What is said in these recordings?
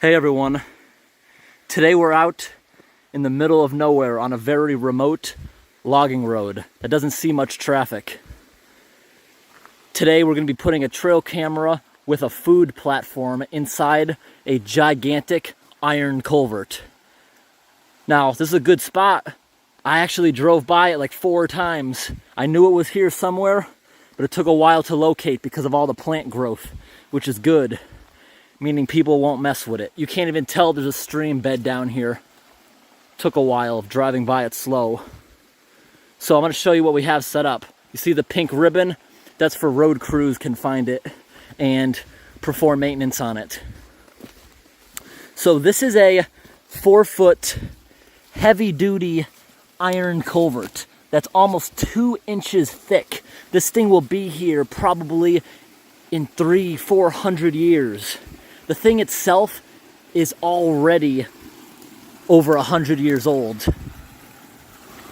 Hey everyone, today we're out in the middle of nowhere on a very remote logging road that doesn't see much traffic. Today we're going to be putting a trail camera with a food platform inside a gigantic iron culvert. Now, this is a good spot. I actually drove by it like 4 times. I knew it was here somewhere, but it took a while to locate because of all the plant growth, which is good. Meaning people won't mess with it. You can't even tell there's a stream bed down here. Took a while of driving by it slow. So I'm going to show you what we have set up. You see the pink ribbon? That's for road crews can find it and perform maintenance on it. So this is a 4-foot heavy-duty iron culvert that's almost 2 inches thick. This thing will be here probably in 300-400 years. The thing itself is already over 100 years old.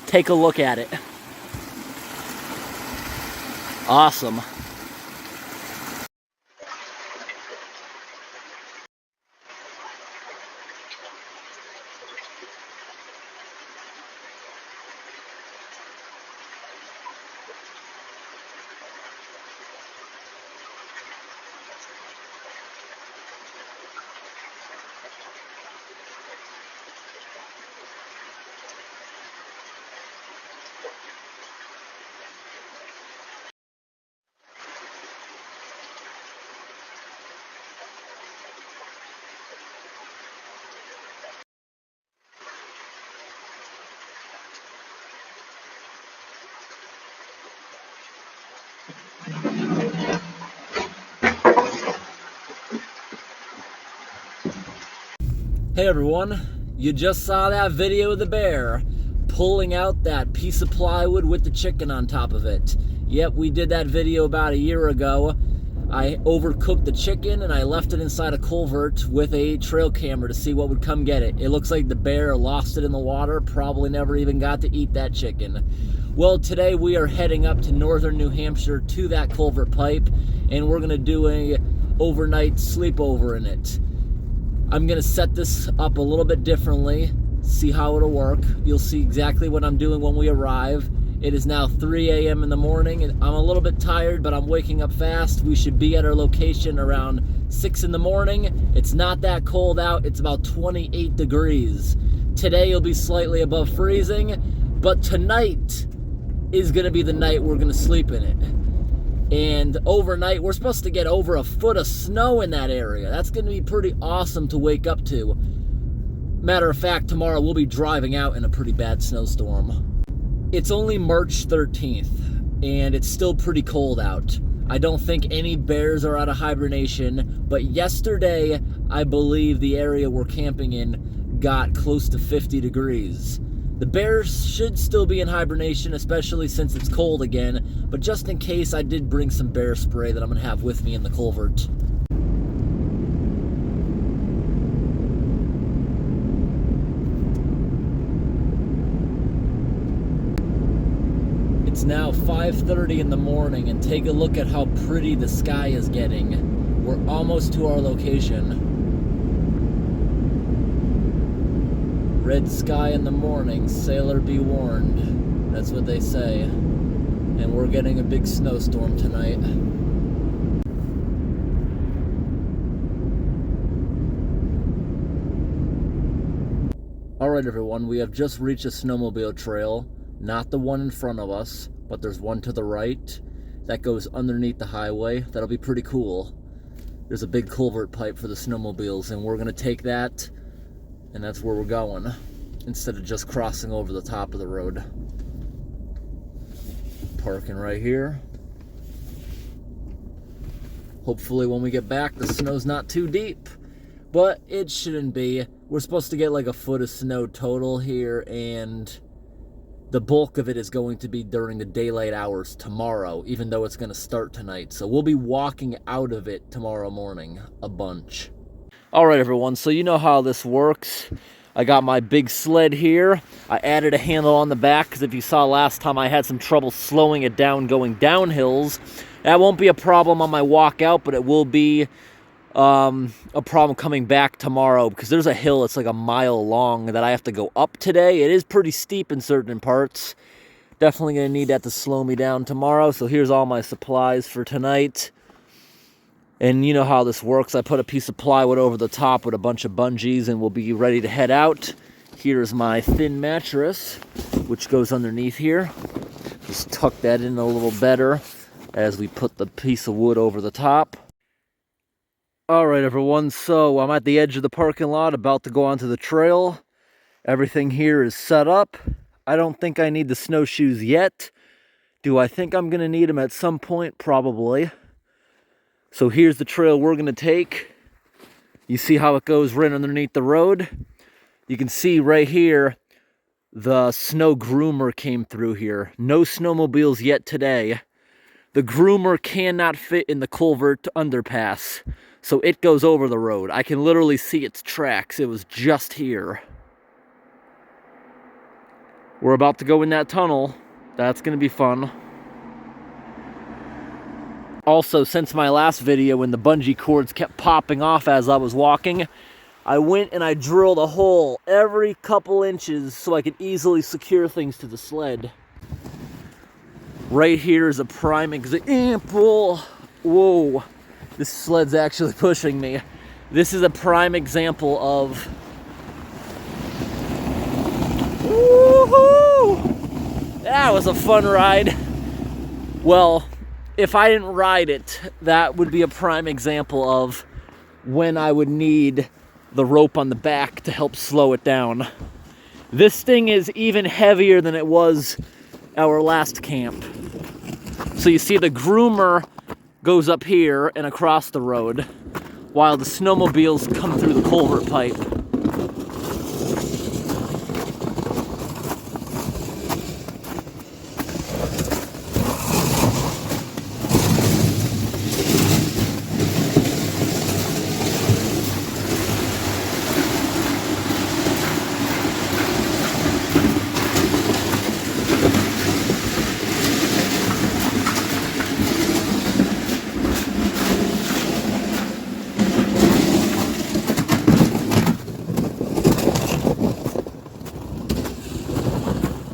Take a look at it. Awesome. Hey everyone, you just saw that video of the bear pulling out that piece of plywood with the chicken on top of it. Yep, we did that video about a year ago. I overcooked the chicken and I left it inside a culvert with a trail camera to see what would come get it. It looks like the bear lost it in the water, probably never even got to eat that chicken. Well, today we are heading up to northern New Hampshire to that culvert pipe, and we're gonna do a overnight sleepover in it. I'm gonna set this up a little bit differently, see how it'll work. You'll see exactly what I'm doing when we arrive. It is now 3 a.m. in the morning, and I'm a little bit tired, but I'm waking up fast. We should be at our location around 6 in the morning. It's not that cold out, it's about 28 degrees. Today will be slightly above freezing, but tonight is gonna be the night we're gonna sleep in it. And overnight, we're supposed to get over a foot of snow in that area. That's going to be pretty awesome to wake up to. Matter of fact, tomorrow we'll be driving out in a pretty bad snowstorm. It's only March 13th, and it's still pretty cold out. I don't think any bears are out of hibernation, but yesterday, I believe the area we're camping in got close to 50 degrees. The bears should still be in hibernation, especially since it's cold again, but just in case, I did bring some bear spray that I'm going to have with me in the culvert. It's now 5:30 in the morning, and take a look at how pretty the sky is getting. We're almost to our location. Red sky in the morning, sailor be warned. That's what they say. And we're getting a big snowstorm tonight. Alright everyone, we have just reached a snowmobile trail. Not the one in front of us, but there's one to the right that goes underneath the highway. That'll be pretty cool. There's a big culvert pipe for the snowmobiles, and we're gonna take that, and that's where we're going, instead of just crossing over the top of the road. Parking right here. Hopefully when we get back, the snow's not too deep, but it shouldn't be. We're supposed to get like a foot of snow total here, and the bulk of it is going to be during the daylight hours tomorrow, even though it's going to start tonight. So we'll be walking out of it tomorrow morning, a bunch. All right, everyone, so you know how this works. I got my big sled here. I added a handle on the back because if you saw last time, I had some trouble slowing it down going down hills. That won't be a problem on my walk out, but it will be a problem coming back tomorrow because there's a hill that's like a mile long that I have to go up today. It is pretty steep in certain parts. Definitely going to need that to slow me down tomorrow. So here's all my supplies for tonight. And you know how this works. I put a piece of plywood over the top with a bunch of bungees and we'll be ready to head out. Here's my thin mattress, which goes underneath here. Just tuck that in a little better as we put the piece of wood over the top. All right, everyone. So I'm at the edge of the parking lot, about to go onto the trail. Everything here is set up. I don't think I need the snowshoes yet. Do I think I'm going to need them at some point? Probably. So here's the trail we're going to take. You see how it goes right underneath the road? You can see right here, the snow groomer came through here. No snowmobiles yet today. The groomer cannot fit in the culvert underpass, so it goes over the road. I can literally see its tracks. It was just here. We're about to go in that tunnel. That's going to be fun. Also, since my last video when the bungee cords kept popping off as I was walking, I went and I drilled a hole every couple inches so I could easily secure things to the sled. Right here is a prime example. Whoa, this sled's actually pushing me. This is a prime example of... Woohoo! That was a fun ride. Well, if I didn't ride it, that would be a prime example of when I would need the rope on the back to help slow it down. This thing is even heavier than it was our last camp. So you see the groomer goes up here and across the road while the snowmobiles come through the culvert pipe.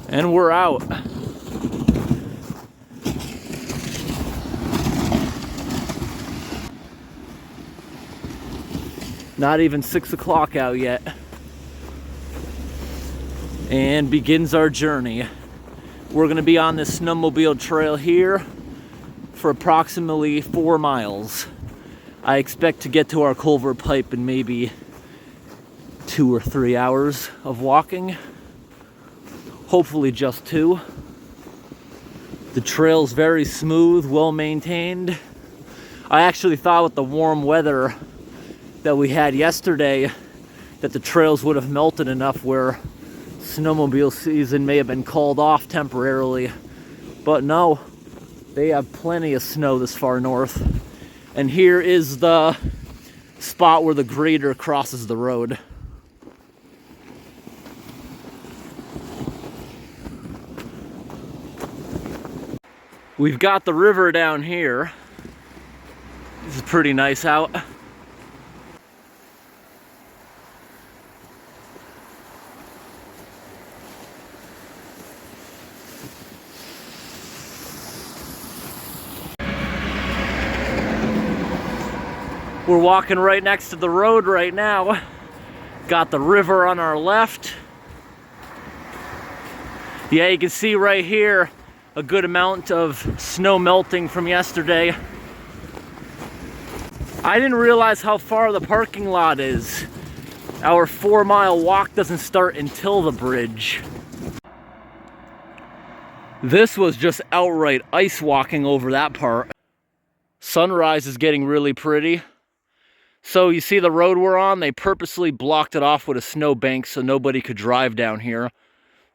And we're out. Not even 6 o'clock out yet. And begins our journey. We're going to be on this snowmobile trail here for approximately 4 miles. I expect to get to our culvert pipe in maybe 2 or 3 hours of walking. Hopefully just 2. The trail's very smooth, well maintained. I actually thought with the warm weather that we had yesterday that the trails would have melted enough where snowmobile season may have been called off temporarily. But no, they have plenty of snow this far north. And here is the spot where the grader crosses the road. We've got the river down here. This is pretty nice out. We're walking right next to the road right now. Got the river on our left. Yeah, you can see right here a good amount of snow melting from yesterday. I didn't realize how far the parking lot is. Our 4-mile walk doesn't start until the bridge. This was just outright ice walking over that part. Sunrise is getting really pretty. So you see the road we're on, they purposely blocked it off with a snow bank so nobody could drive down here.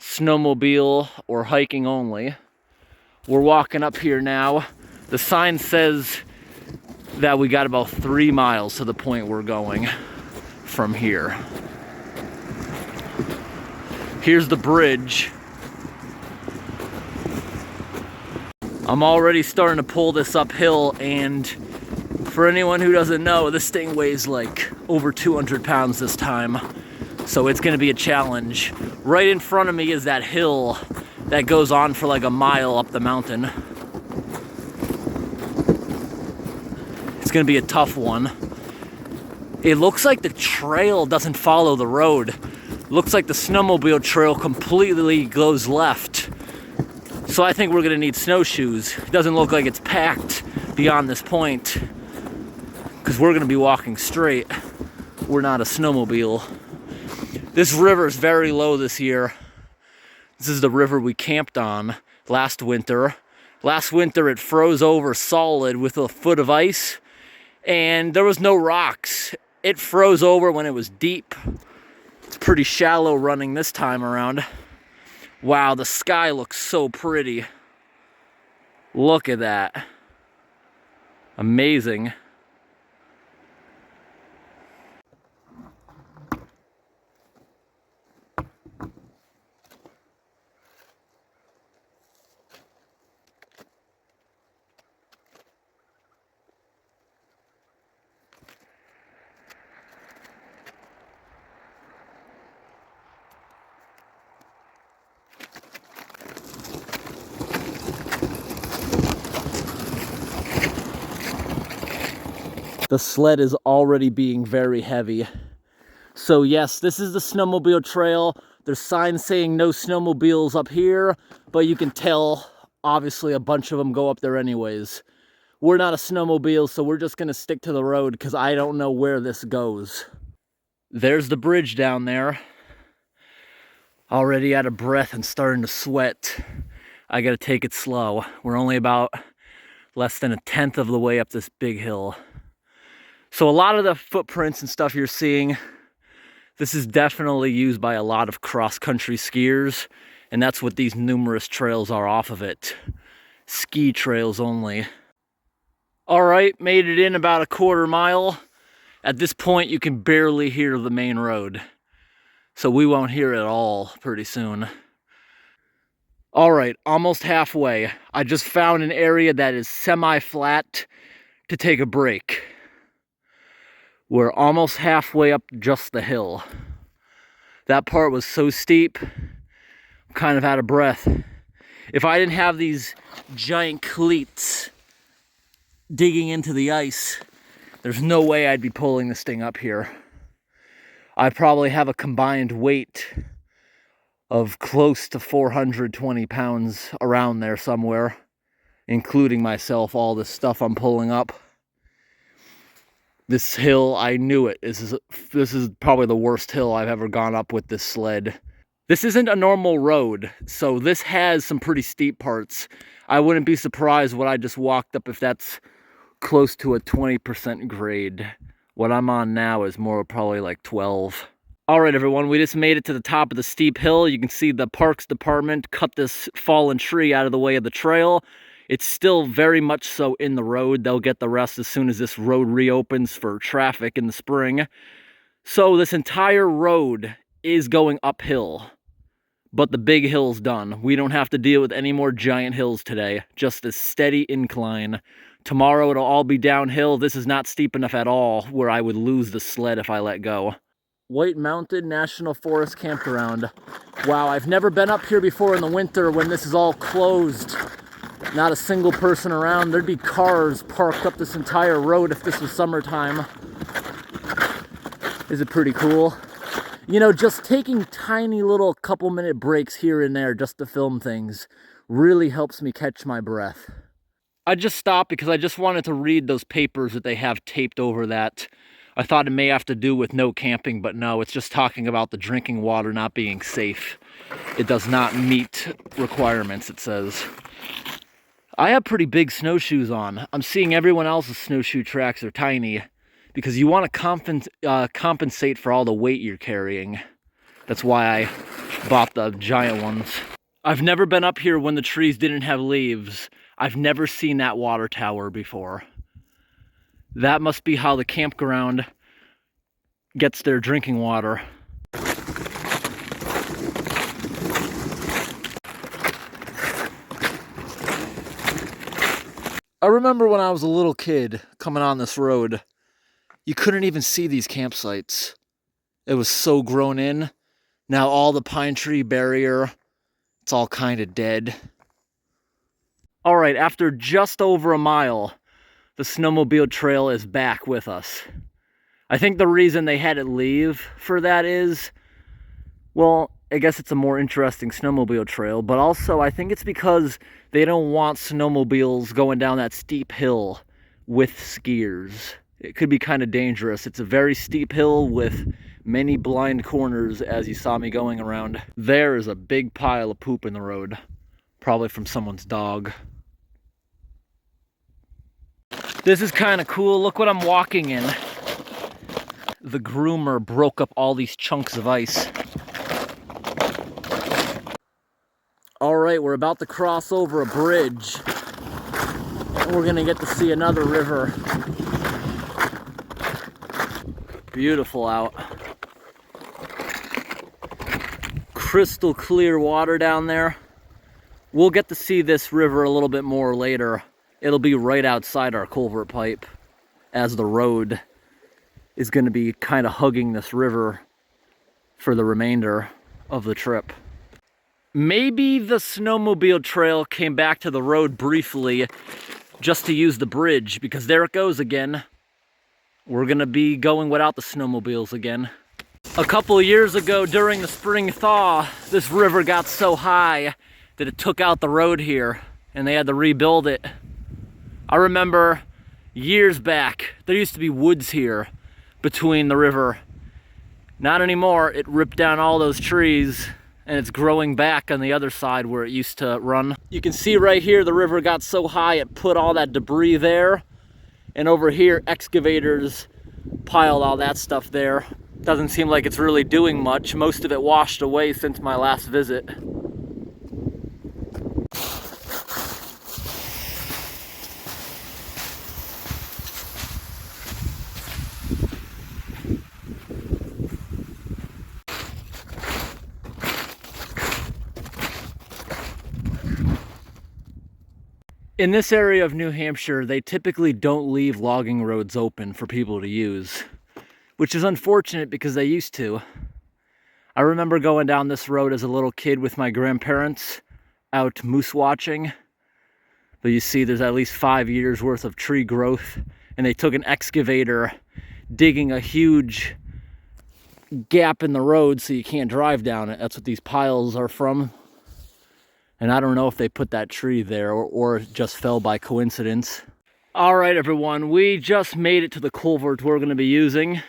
Snowmobile or hiking only. We're walking up here now. The sign says that we got about 3 miles to the point we're going from here. Here's the bridge. I'm already starting to pull this uphill, and For anyone who doesn't know, this thing weighs like over 200 pounds this time. So it's gonna be a challenge. Right in front of me is that hill that goes on for like a mile up the mountain. It's gonna be a tough one. It looks like the trail doesn't follow the road. Looks like the snowmobile trail completely goes left. So I think we're gonna need snowshoes. It doesn't look like it's packed beyond this point, because we're gonna be walking straight. We're not a snowmobile. This river is very low this year. This is the river we camped on last winter. Last winter it froze over solid with a foot of ice, and there was no rocks. It froze over when it was deep. It's pretty shallow running this time around. Wow, the sky looks so pretty. Look at that. Amazing. The sled is already being very heavy. So yes, this is the snowmobile trail. There's signs saying no snowmobiles up here, but you can tell, obviously, a bunch of them go up there anyways. We're not a snowmobile, so we're just gonna stick to the road because I don't know where this goes. There's the bridge down there. Already out of breath and starting to sweat. I gotta take it slow. We're only about less than 1/10 of the way up this big hill. So a lot of the footprints and stuff you're seeing, this is definitely used by a lot of cross-country skiers, and that's what these numerous trails are off of it. Ski trails only. All right, made it in about a 1/4 mile. At this point, you can barely hear the main road. So we won't hear it at all pretty soon. All right, almost halfway. I just found an area that is semi-flat to take a break. We're almost halfway up just the hill. That part was so steep, I'm kind of out of breath. If I didn't have these giant cleats digging into the ice, there's no way I'd be pulling this thing up here. I probably have a combined weight of close to 420 pounds around there somewhere, including myself, all this stuff I'm pulling up. This hill, I knew it. This is probably the worst hill I've ever gone up with this sled. This isn't a normal road, so this has some pretty steep parts. I wouldn't be surprised what I just walked up if that's close to a 20% grade. What I'm on now is more probably like 12. All right, everyone, we just made it to the top of the steep hill. You can see the Parks Department cut this fallen tree out of the way of the trail. It's still very much so in the road. They'll get the rest as soon as this road reopens for traffic in the spring. So this entire road is going uphill, but the big hill's done. We don't have to deal with any more giant hills today, just a steady incline. Tomorrow it'll all be downhill. This is not steep enough at all where I would lose the sled if I let go. White Mountain National Forest Campground. Wow, I've never been up here before in the winter when this is all closed. Not a single person around. There'd be cars parked up this entire road if this was summertime. Is it pretty cool? You know, just taking tiny little couple-minute breaks here and there just to film things really helps me catch my breath. I just stopped because I just wanted to read those papers that they have taped over that. I thought it may have to do with no camping, but no, it's just talking about the drinking water not being safe. It does not meet requirements, it says. I have pretty big snowshoes on. I'm seeing everyone else's snowshoe tracks are tiny because you want to compensate for all the weight you're carrying. That's why I bought the giant ones. I've never been up here when the trees didn't have leaves. I've never seen that water tower before. That must be how the campground gets their drinking water. I remember when I was a little kid coming on this road, you couldn't even see these campsites. It was so grown in. Now all the pine tree barrier, it's all kind of dead. All right, after just over a mile, the snowmobile trail is back with us. I think the reason they had it leave for that is, well, I guess it's a more interesting snowmobile trail, but also I think it's because they don't want snowmobiles going down that steep hill with skiers. It could be kind of dangerous. It's a very steep hill with many blind corners, as you saw me going around. There is a big pile of poop in the road, probably from someone's dog. This is kind of cool. Look what I'm walking in. The groomer broke up all these chunks of ice. All right, we're about to cross over a bridge. And we're gonna get to see another river. Beautiful out. Crystal clear water down there. We'll get to see this river a little bit more later. It'll be right outside our culvert pipe, as the road is gonna be kind of hugging this river for the remainder of the trip. Maybe the snowmobile trail came back to the road briefly just to use the bridge, because there it goes again. We're gonna be going without the snowmobiles again. A couple of years ago during the spring thaw, this river got so high that it took out the road here and they had to rebuild it. I remember years back, there used to be woods here between the river. Not anymore. It ripped down all those trees and it's growing back on the other side where it used to run. You can see right here the river got so high it put all that debris there, and over here excavators piled all that stuff there. Doesn't seem like it's really doing much. Most of it washed away since my last visit. In this area of New Hampshire, they typically don't leave logging roads open for people to use, which is unfortunate because they used to. I remember going down this road as a little kid with my grandparents out moose watching. But you see there's at least 5 years worth of tree growth, and they took an excavator digging a huge gap in the road so you can't drive down it. That's what these piles are from. And I don't know if they put that tree there or it just fell by coincidence. All right, everyone, we just made it to the culvert we're gonna be using.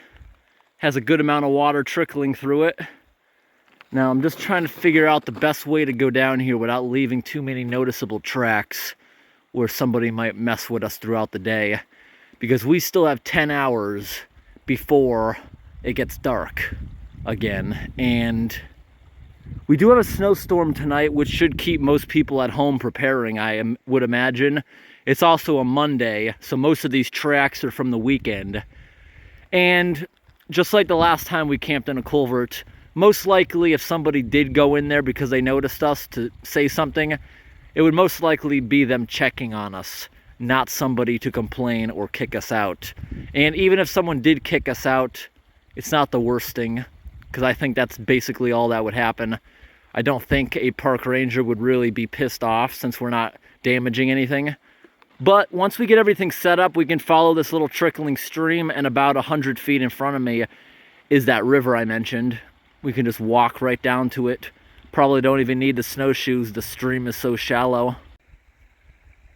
Has a good amount of water trickling through it. Now I'm just trying to figure out the best way to go down here without leaving too many noticeable tracks where somebody might mess with us throughout the day, because we still have 10 hours before it gets dark again. And we do have a snowstorm tonight, which should keep most people at home preparing, I would imagine. It's also a Monday, so most of these tracks are from the weekend. And just like the last time we camped in a culvert, most likely if somebody did go in there because they noticed us to say something, it would most likely be them checking on us, not somebody to complain or kick us out. And even if someone did kick us out, it's not the worst thing, because I think that's basically all that would happen. I don't think a park ranger would really be pissed off since we're not damaging anything. But once we get everything set up, we can follow this little trickling stream, and about 100 feet in front of me is that river I mentioned. We can just walk right down to it. Probably don't even need the snowshoes. The stream is so shallow.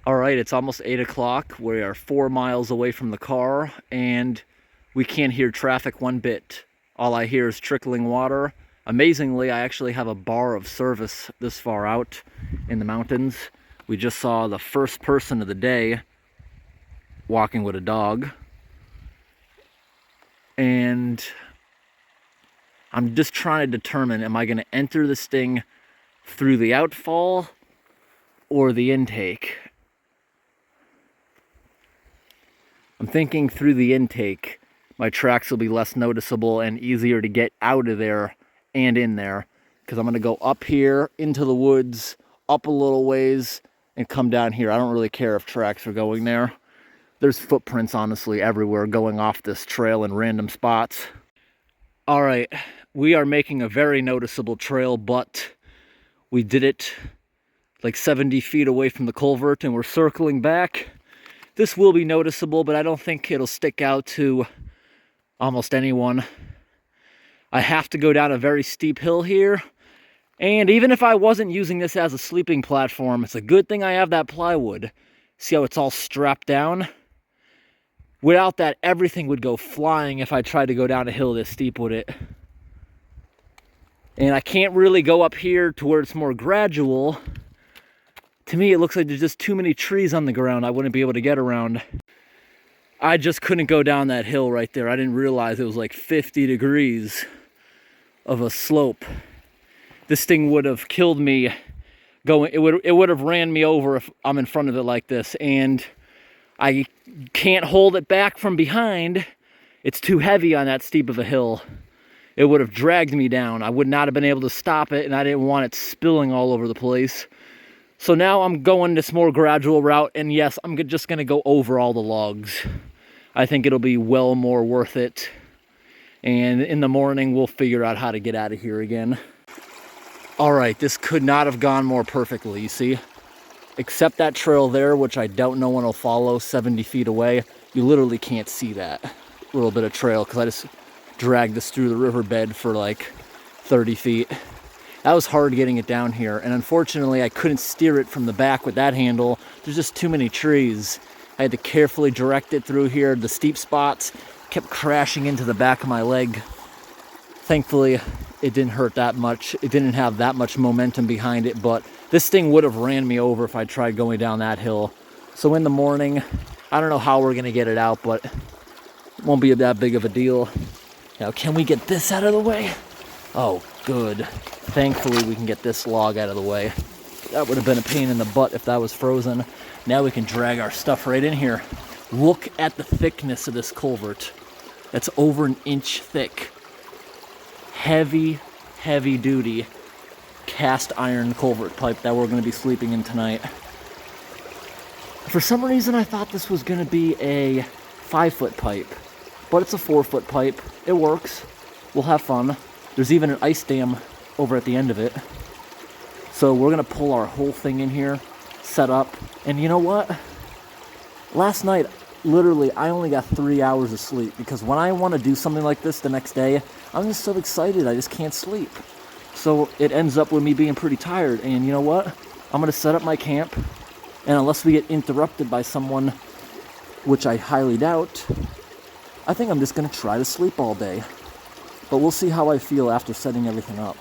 All right, it's almost 8 o'clock. We are 4 miles away from the car, and we can't hear traffic one bit. All I hear is trickling water. Amazingly, I actually have a bar of service this far out in the mountains. We just saw the first person of the day walking with a dog. And I'm just trying to determine, am I going to enter this thing through the outfall or the intake? I'm thinking through the intake. My tracks will be less noticeable and easier to get out of there and in there, because I'm going to go up here into the woods, up a little ways, and come down here. I don't really care if tracks are going there. There's footprints, honestly, everywhere going off this trail in random spots. All right, we are making a very noticeable trail, but we did it like 70 feet away from the culvert, and we're circling back. This will be noticeable, but I don't think it'll stick out to almost anyone. I have to go down a very steep hill here, and even if I wasn't using this as a sleeping platform, it's a good thing I have that plywood. See how it's all strapped down? Without that, everything would go flying if I tried to go down a hill this steep with it. And I can't really go up here to where it's more gradual. To me, it looks like there's just too many trees on the ground. I wouldn't be able to get around. I just couldn't go down that hill right there. I didn't realize it was like 50 degrees of a slope. This thing would have killed me going. It would have ran me over if I'm in front of it like this. And I can't hold it back from behind. It's too heavy on that steep of a hill. It would have dragged me down. I would not have been able to stop it, and I didn't want it spilling all over the place. So now I'm going this more gradual route, and yes, I'm just going to go over all the logs. I think it'll be well more worth it. And in the morning, we'll figure out how to get out of here again. All right, this could not have gone more perfectly, you see? Except that trail there, which I don't know when I'll follow 70 feet away. You literally can't see that little bit of trail because I just dragged this through the riverbed for like 30 feet. That was hard getting it down here, and unfortunately I couldn't steer it from the back with that handle. There's just too many trees. I had to carefully direct it through here. The steep spots kept crashing into the back of my leg. Thankfully, it didn't hurt that much. It didn't have that much momentum behind it, but this thing would have ran me over if I tried going down that hill. So in the morning, I don't know how we're gonna get it out, but it won't be that big of a deal. Now, can we get this out of the way? Oh, good. Thankfully, we can get this log out of the way. That would have been a pain in the butt if that was frozen. Now we can drag our stuff right in here. Look at the thickness of this culvert. That's over an inch thick. Heavy, heavy duty cast iron culvert pipe that we're going to be sleeping in tonight. For some reason, I thought this was going to be a 5-foot pipe, but it's a 4-foot pipe. It works. We'll have fun. There's even an ice dam over at the end of it. So we're gonna pull our whole thing in here, set up, and you know what? Last night, literally, I only got 3 hours of sleep because when I want to do something like this the next day, I'm just so excited, I just can't sleep. So it ends up with me being pretty tired, and you know what? I'm gonna set up my camp, and unless we get interrupted by someone, which I highly doubt, I think I'm just gonna try to sleep all day. But we'll see how I feel after setting everything up.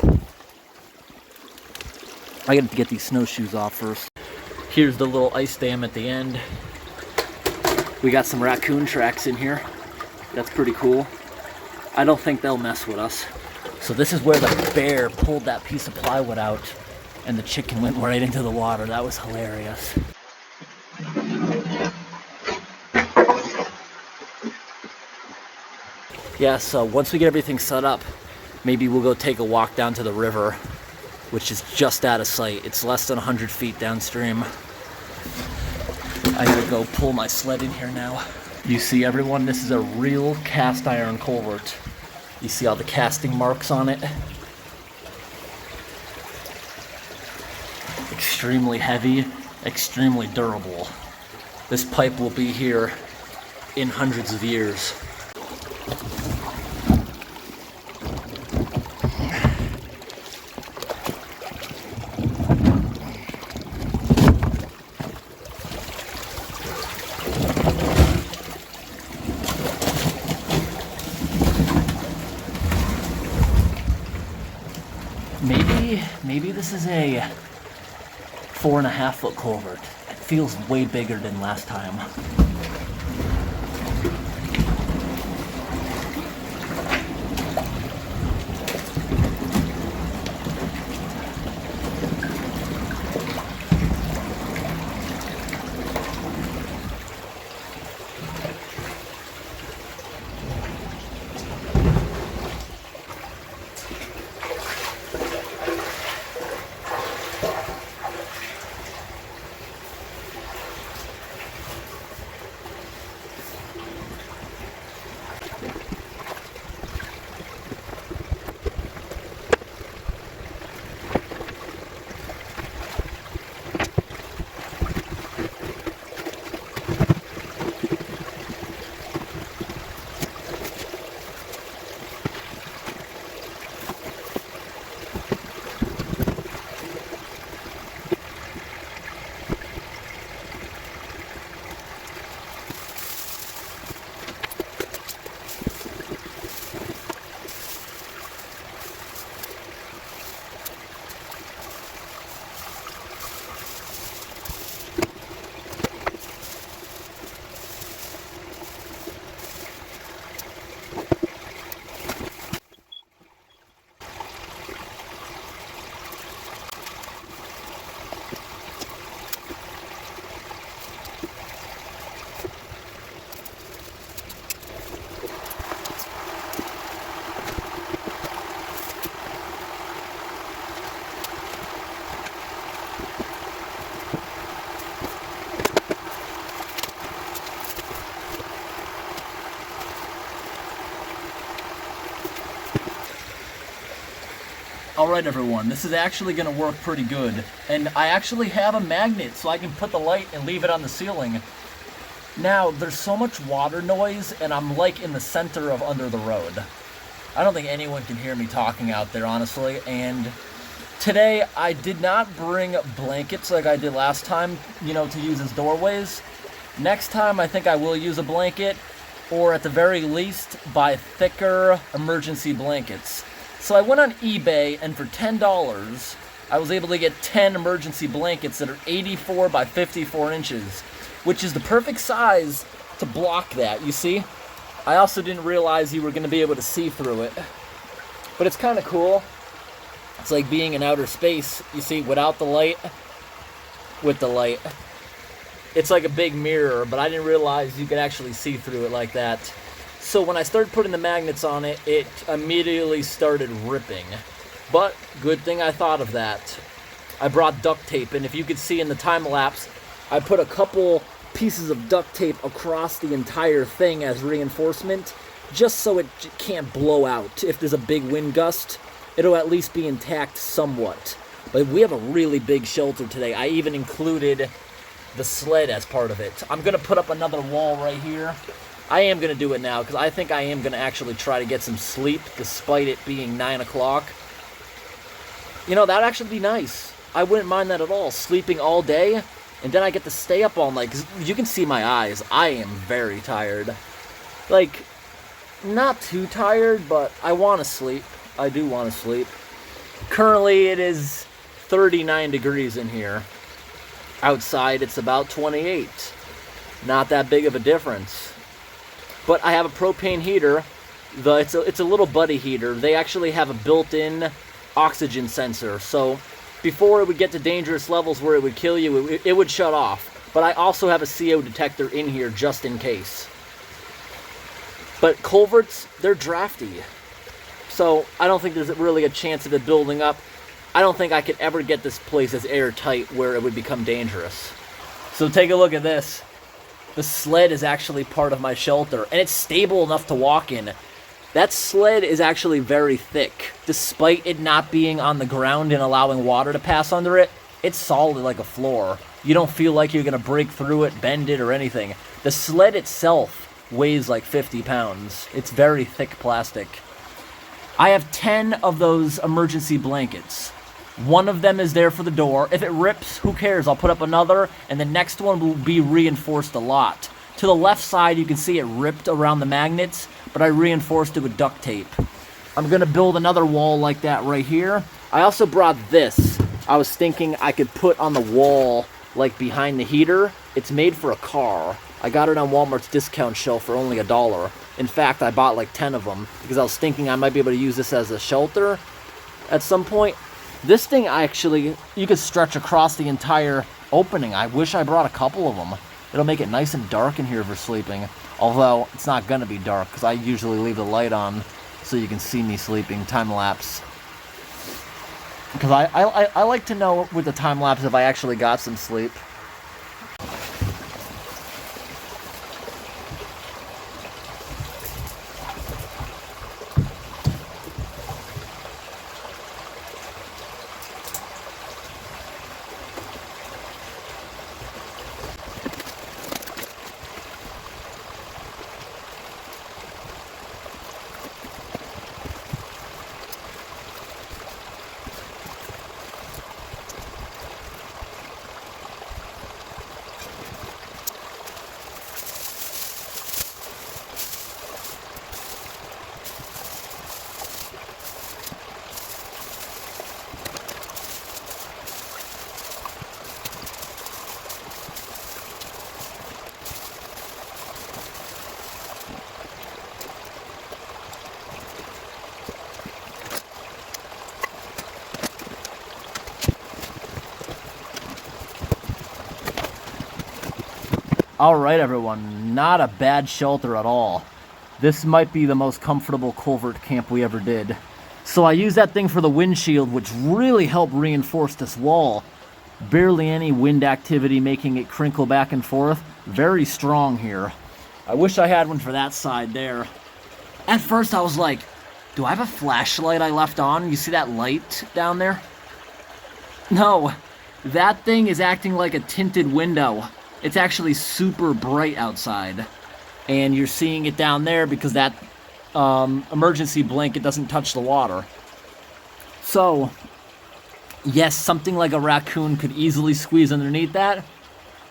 I gotta get these snowshoes off first. Here's the little ice dam at the end. We got some raccoon tracks in here. That's pretty cool. I don't think they'll mess with us. So this is where the bear pulled that piece of plywood out and the chicken went right into the water. That was hilarious. Yeah, so once we get everything set up, maybe we'll go take a walk down to the river, which is just out of sight. It's less than 100 feet downstream. I gotta go pull my sled in here now. You see, everyone, this is a real cast iron culvert. You see all the casting marks on it? Extremely heavy, extremely durable. This pipe will be here in hundreds of years. Maybe this is a 4.5-foot culvert. It feels way bigger than last time. Alright everyone, this is actually going to work pretty good. And I actually have a magnet so I can put the light and leave it on the ceiling. Now, there's so much water noise and I'm like in the center of under the road. I don't think anyone can hear me talking out there, honestly. And today I did not bring blankets like I did last time, to use as doorways. Next time I think I will use a blanket, or at the very least buy thicker emergency blankets. So I went on eBay, and for $10, I was able to get 10 emergency blankets that are 84 by 54 inches, which is the perfect size to block that, you see? I also didn't realize you were going to be able to see through it. But it's kind of cool. It's like being in outer space, you see, without the light, with the light. It's like a big mirror, but I didn't realize you could actually see through it like that. So when I started putting the magnets on it, it immediately started ripping. But good thing I thought of that. I brought duct tape, and if you could see in the time lapse, I put a couple pieces of duct tape across the entire thing as reinforcement, just so it can't blow out. If there's a big wind gust, it'll at least be intact somewhat. But we have a really big shelter today. I even included the sled as part of it. I'm going to put up another wall right here. I am going to do it now because I think I am going to actually try to get some sleep despite it being 9 o'clock. That'd actually be nice. I wouldn't mind that at all. Sleeping all day, and then I get to stay up all night. Because you can see my eyes. I am very tired. Like, not too tired, but I want to sleep. I do want to sleep. Currently, it is 39 degrees in here. Outside, it's about 28. Not that big of a difference. But I have a propane heater. It's a little buddy heater. They actually have a built-in oxygen sensor. So before it would get to dangerous levels where it would kill you, it would shut off. But I also have a CO detector in here just in case. But culverts, they're drafty. So I don't think there's really a chance of it building up. I don't think I could ever get this place as airtight where it would become dangerous. So take a look at this. The sled is actually part of my shelter, and it's stable enough to walk in. That sled is actually very thick. Despite it not being on the ground and allowing water to pass under it, it's solid like a floor. You don't feel like you're going to break through it, bend it, or anything. The sled itself weighs like 50 pounds. It's very thick plastic. I have 10 of those emergency blankets. One of them is there for the door. If it rips, who cares? I'll put up another, and the next one will be reinforced a lot. To the left side, you can see it ripped around the magnets, but I reinforced it with duct tape. I'm going to build another wall like that right here. I also brought this. I was thinking I could put on the wall, like behind the heater. It's made for a car. I got it on Walmart's discount shelf for only $1. In fact, I bought like 10 of them because I was thinking I might be able to use this as a shelter at some point. This thing you could stretch across the entire opening. I wish I brought a couple of them. It'll make it nice and dark in here for sleeping. Although, it's not going to be dark because I usually leave the light on so you can see me sleeping, time lapse. Because I like to know with the time lapse if I actually got some sleep. Alright everyone, not a bad shelter at all. This might be the most comfortable culvert camp we ever did. So I used that thing for the windshield, which really helped reinforce this wall. Barely any wind activity making it crinkle back and forth. Very strong here. I wish I had one for that side there. At first I was like, Do I have a flashlight I left on? You see that light down there? No, that thing is acting like a tinted window. It's actually super bright outside. And you're seeing it down there because that emergency blanket doesn't touch the water. So, yes, something like a raccoon could easily squeeze underneath that.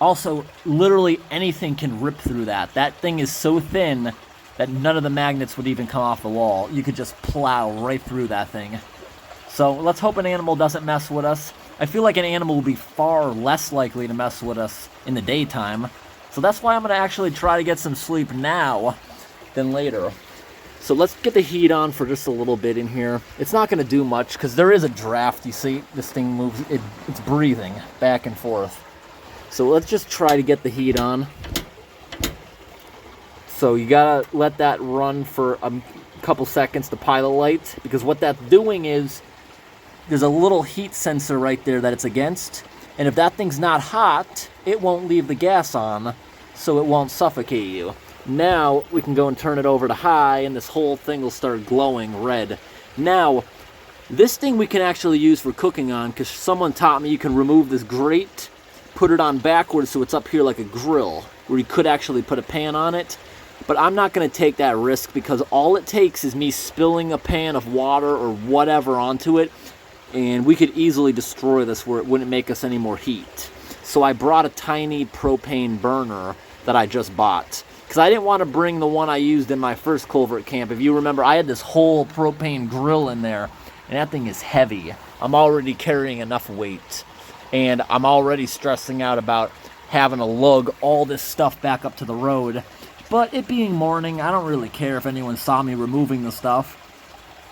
Also, literally anything can rip through that. That thing is so thin that none of the magnets would even come off the wall. You could just plow right through that thing. So let's hope an animal doesn't mess with us. I feel like an animal will be far less likely to mess with us in the daytime. So that's why I'm going to actually try to get some sleep now than later. So let's get the heat on for just a little bit in here. It's not going to do much because there is a draft. You see, this thing moves. It's breathing back and forth. So let's just try to get the heat on. So you gotta let that run for a couple seconds, the pilot light, because what that's doing is there's a little heat sensor right there that it's against, and if that thing's not hot, it won't leave the gas on, so it won't suffocate you. Now we can go and turn it over to high, and this whole thing will start glowing red. Now, this thing we can actually use for cooking on, because someone taught me you can remove this grate, put it on backwards so it's up here like a grill, where you could actually put a pan on it. But I'm not going to take that risk because all it takes is me spilling a pan of water or whatever onto it, and we could easily destroy this where it wouldn't make us any more heat. So I brought a tiny propane burner that I just bought because I didn't want to bring the one I used in my first Culvert camp. If you remember, I had this whole propane grill in there, and that thing is heavy. I'm already carrying enough weight, and I'm already stressing out about having to lug all this stuff back up to the road. But it being morning, I don't really care if anyone saw me removing the stuff.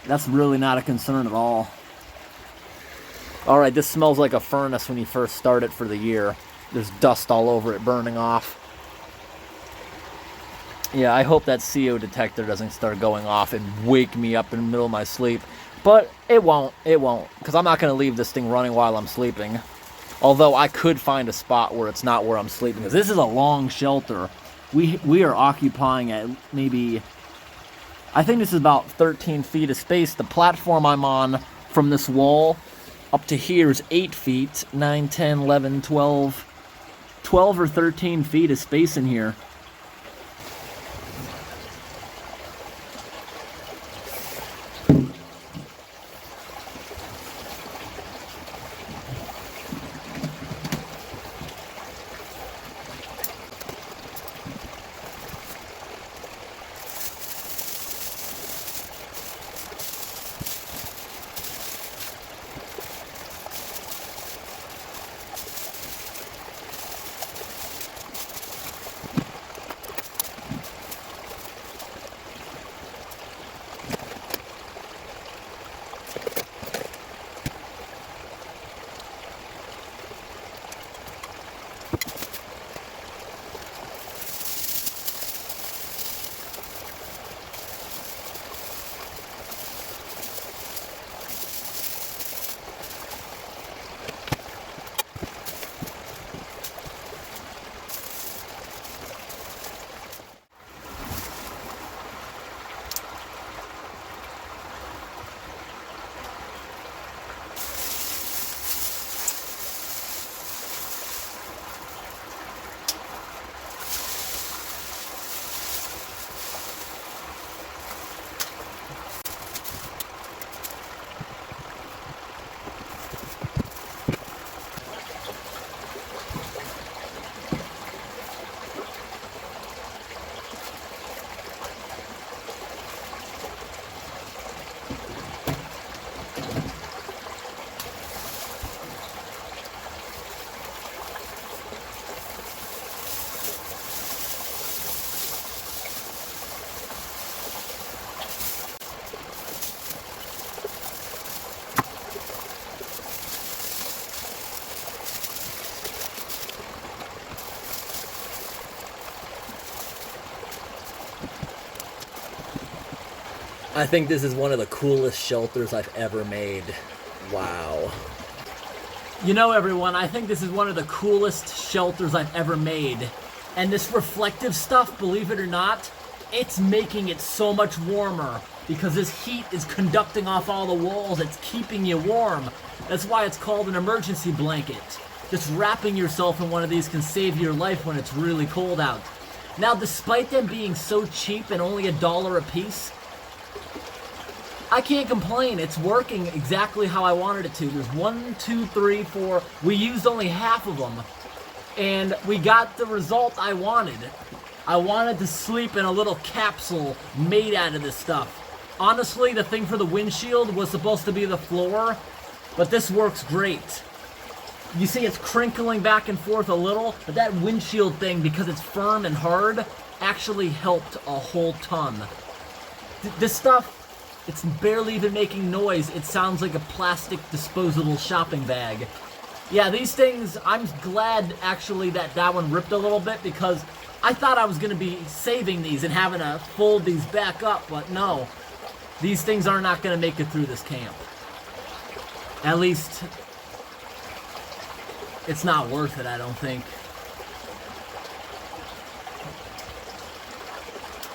That's really not a concern at all. Alright, this smells like a furnace when you first start it for the year. There's dust all over it burning off. Yeah, I hope that CO detector doesn't start going off and wake me up in the middle of my sleep. But it won't, because I'm not going to leave this thing running while I'm sleeping. Although I could find a spot where it's not where I'm sleeping, because this is a long shelter. We are occupying at maybe, I think this is about 13 feet of space. The platform I'm on from this wall up to here is 8 feet, 9, 10, 11, 12 or 13 feet of space in here. I think this is one of the coolest shelters I've ever made. Wow. You know, everyone, I think this is one of the coolest shelters I've ever made. And this reflective stuff, believe it or not, it's making it so much warmer because this heat is conducting off all the walls. It's keeping you warm. That's why it's called an emergency blanket. Just wrapping yourself in one of these can save your life when it's really cold out. Now, despite them being so cheap and only $1 a piece, I can't complain. It's working exactly how I wanted it to. There's 1, 2, 3, 4. We used only half of them, and we got the result I wanted. I wanted to sleep in a little capsule made out of this stuff. Honestly, the thing for the windshield was supposed to be the floor, but this works great. You see it's crinkling back and forth a little, but that windshield thing, because it's firm and hard, actually helped a whole ton. This stuff, it's barely even making noise. It sounds like a plastic disposable shopping bag. Yeah, these things, I'm glad actually that one ripped a little bit, because I thought I was going to be saving these and having to fold these back up, but no. These things are not going to make it through this camp. At least, it's not worth it, I don't think.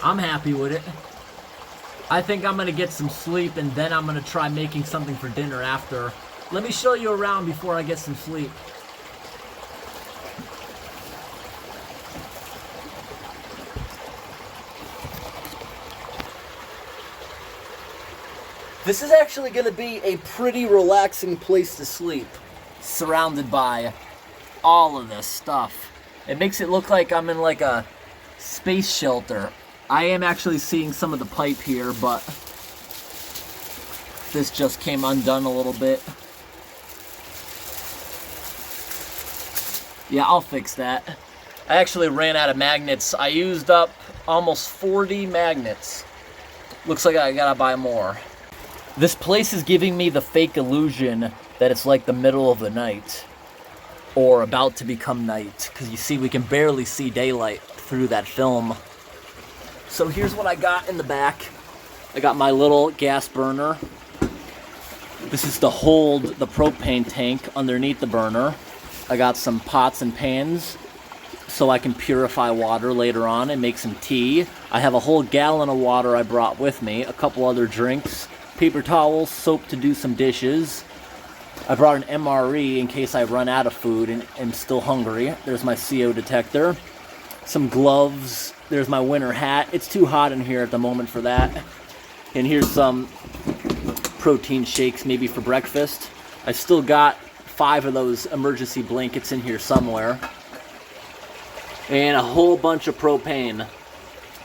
I'm happy with it. I think I'm going to get some sleep, and then I'm going to try making something for dinner after. Let me show you around before I get some sleep. This is actually going to be a pretty relaxing place to sleep, surrounded by all of this stuff. It makes it look like I'm in like a space shelter. I am actually seeing some of the pipe here, but this just came undone a little bit. Yeah, I'll fix that. I actually ran out of magnets. I used up almost 40 magnets. Looks like I gotta buy more. This place is giving me the fake illusion that it's like the middle of the night, or about to become night, because you see we can barely see daylight through that film. So here's what I got in the back. I got my little gas burner. This is to hold the propane tank underneath the burner. I got some pots and pans so I can purify water later on and make some tea. I have a whole gallon of water I brought with me, a couple other drinks, paper towels, soap to do some dishes. I brought an MRE in case I run out of food and am still hungry. There's my CO detector. Some gloves. There's my winter hat. It's too hot in here at the moment for that. And here's some protein shakes maybe for breakfast. I still got 5 of those emergency blankets in here somewhere. And a whole bunch of propane.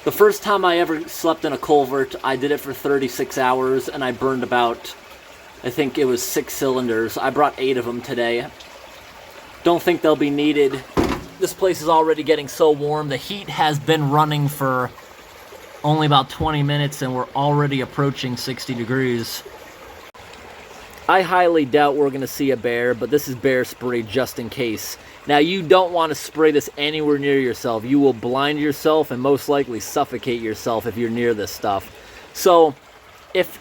The first time I ever slept in a culvert, I did it for 36 hours, and I burned about, I think it was 6 cylinders. I brought 8 of them today. Don't think they'll be needed. This place is already getting so warm. The heat has been running for only about 20 minutes, and we're already approaching 60 degrees. I highly doubt we're going to see a bear, but this is bear spray just in case. Now, you don't want to spray this anywhere near yourself. You will blind yourself and most likely suffocate yourself if you're near this stuff. So, if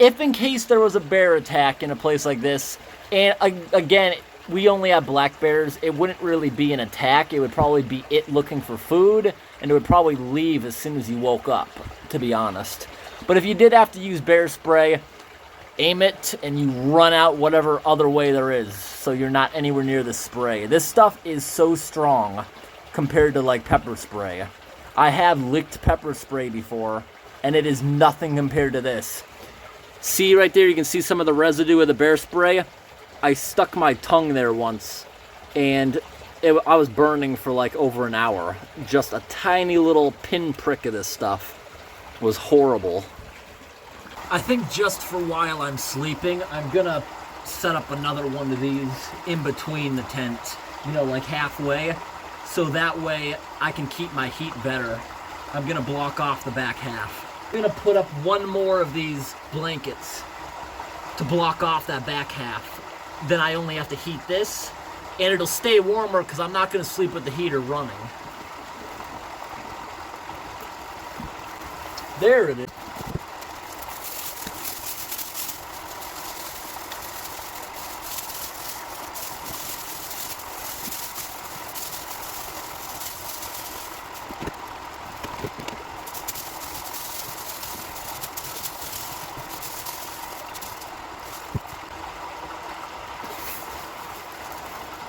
in case there was a bear attack in a place like this, and again, we only have black bears, it wouldn't really be an attack. It would probably be it looking for food, and it would probably leave as soon as you woke up, to be honest. But if you did have to use bear spray, aim it and you run out whatever other way there is, so you're not anywhere near the spray. This stuff is so strong compared to like pepper spray. I have licked pepper spray before, and it is nothing compared to this. See right there, you can see some of the residue of the bear spray. I stuck my tongue there once, and I was burning for like over an hour. Just a tiny little pinprick of this stuff. It was horrible. I think just for while I'm sleeping, I'm gonna set up another one of these in between the tent, you know, like halfway, so that way I can keep my heat better. I'm gonna block off the back half. I'm gonna put up one more of these blankets to block off that back half. Then I only have to heat this, and it'll stay warmer because I'm not gonna sleep with the heater running. There it is.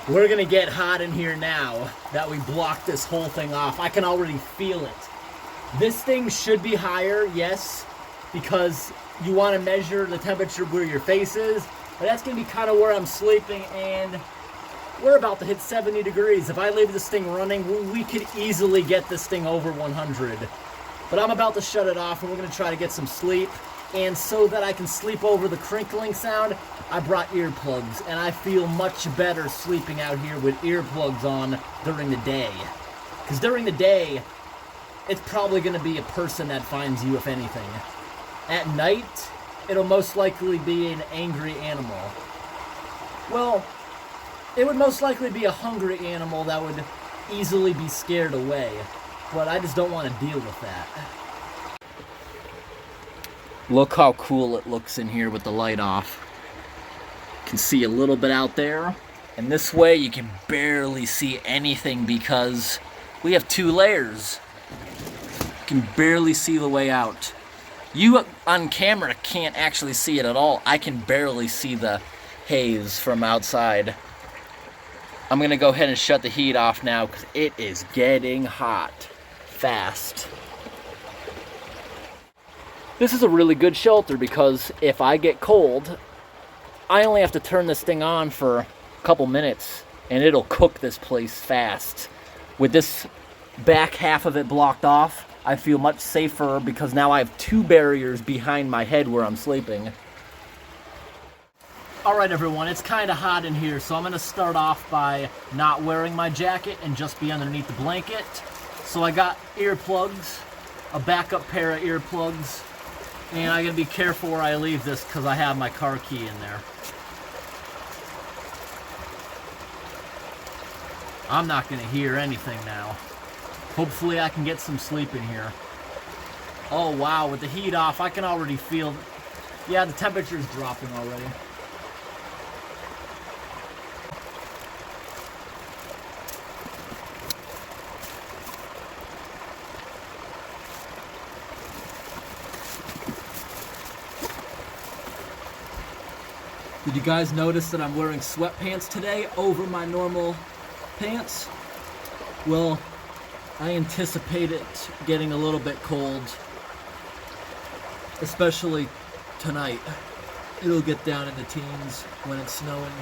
We're gonna get hot in here now that we blocked this whole thing off. I can already feel it. This thing should be higher, yes, because you want to measure the temperature where your face is, but that's gonna be kind of where I'm sleeping, and we're about to hit 70 degrees. If I leave this thing running, we could easily get this thing over 100. But I'm about to shut it off, and we're gonna try to get some sleep. And so that I can sleep over the crinkling sound, I brought earplugs, and I feel much better sleeping out here with earplugs on during the day. Because during the day, it's probably going to be a person that finds you, if anything. At night, it'll most likely be an angry animal. Well, it would most likely be a hungry animal that would easily be scared away. But I just don't want to deal with that. Look how cool it looks in here with the light off. You can see a little bit out there. And this way you can barely see anything because we have 2 layers. You can barely see the way out. You on camera can't actually see it at all. I can barely see the haze from outside. I'm gonna go ahead and shut the heat off now because it is getting hot fast. This is a really good shelter because if I get cold, I only have to turn this thing on for a couple minutes and it'll cook this place fast. With this back half of it blocked off, I feel much safer because now I have 2 barriers behind my head where I'm sleeping. Alright everyone, it's kind of hot in here, so I'm going to start off by not wearing my jacket and just be underneath the blanket. So I got earplugs, a backup pair of earplugs, and I gotta be careful where I leave this because I have my car key in there. I'm not gonna hear anything now. Hopefully I can get some sleep in here. Oh wow, with the heat off, I can already feel, yeah, the temperature's dropping already. Did you guys notice that I'm wearing sweatpants today over my normal pants? Well, I anticipate it getting a little bit cold, especially tonight. It'll get down in the teens when it's snowing.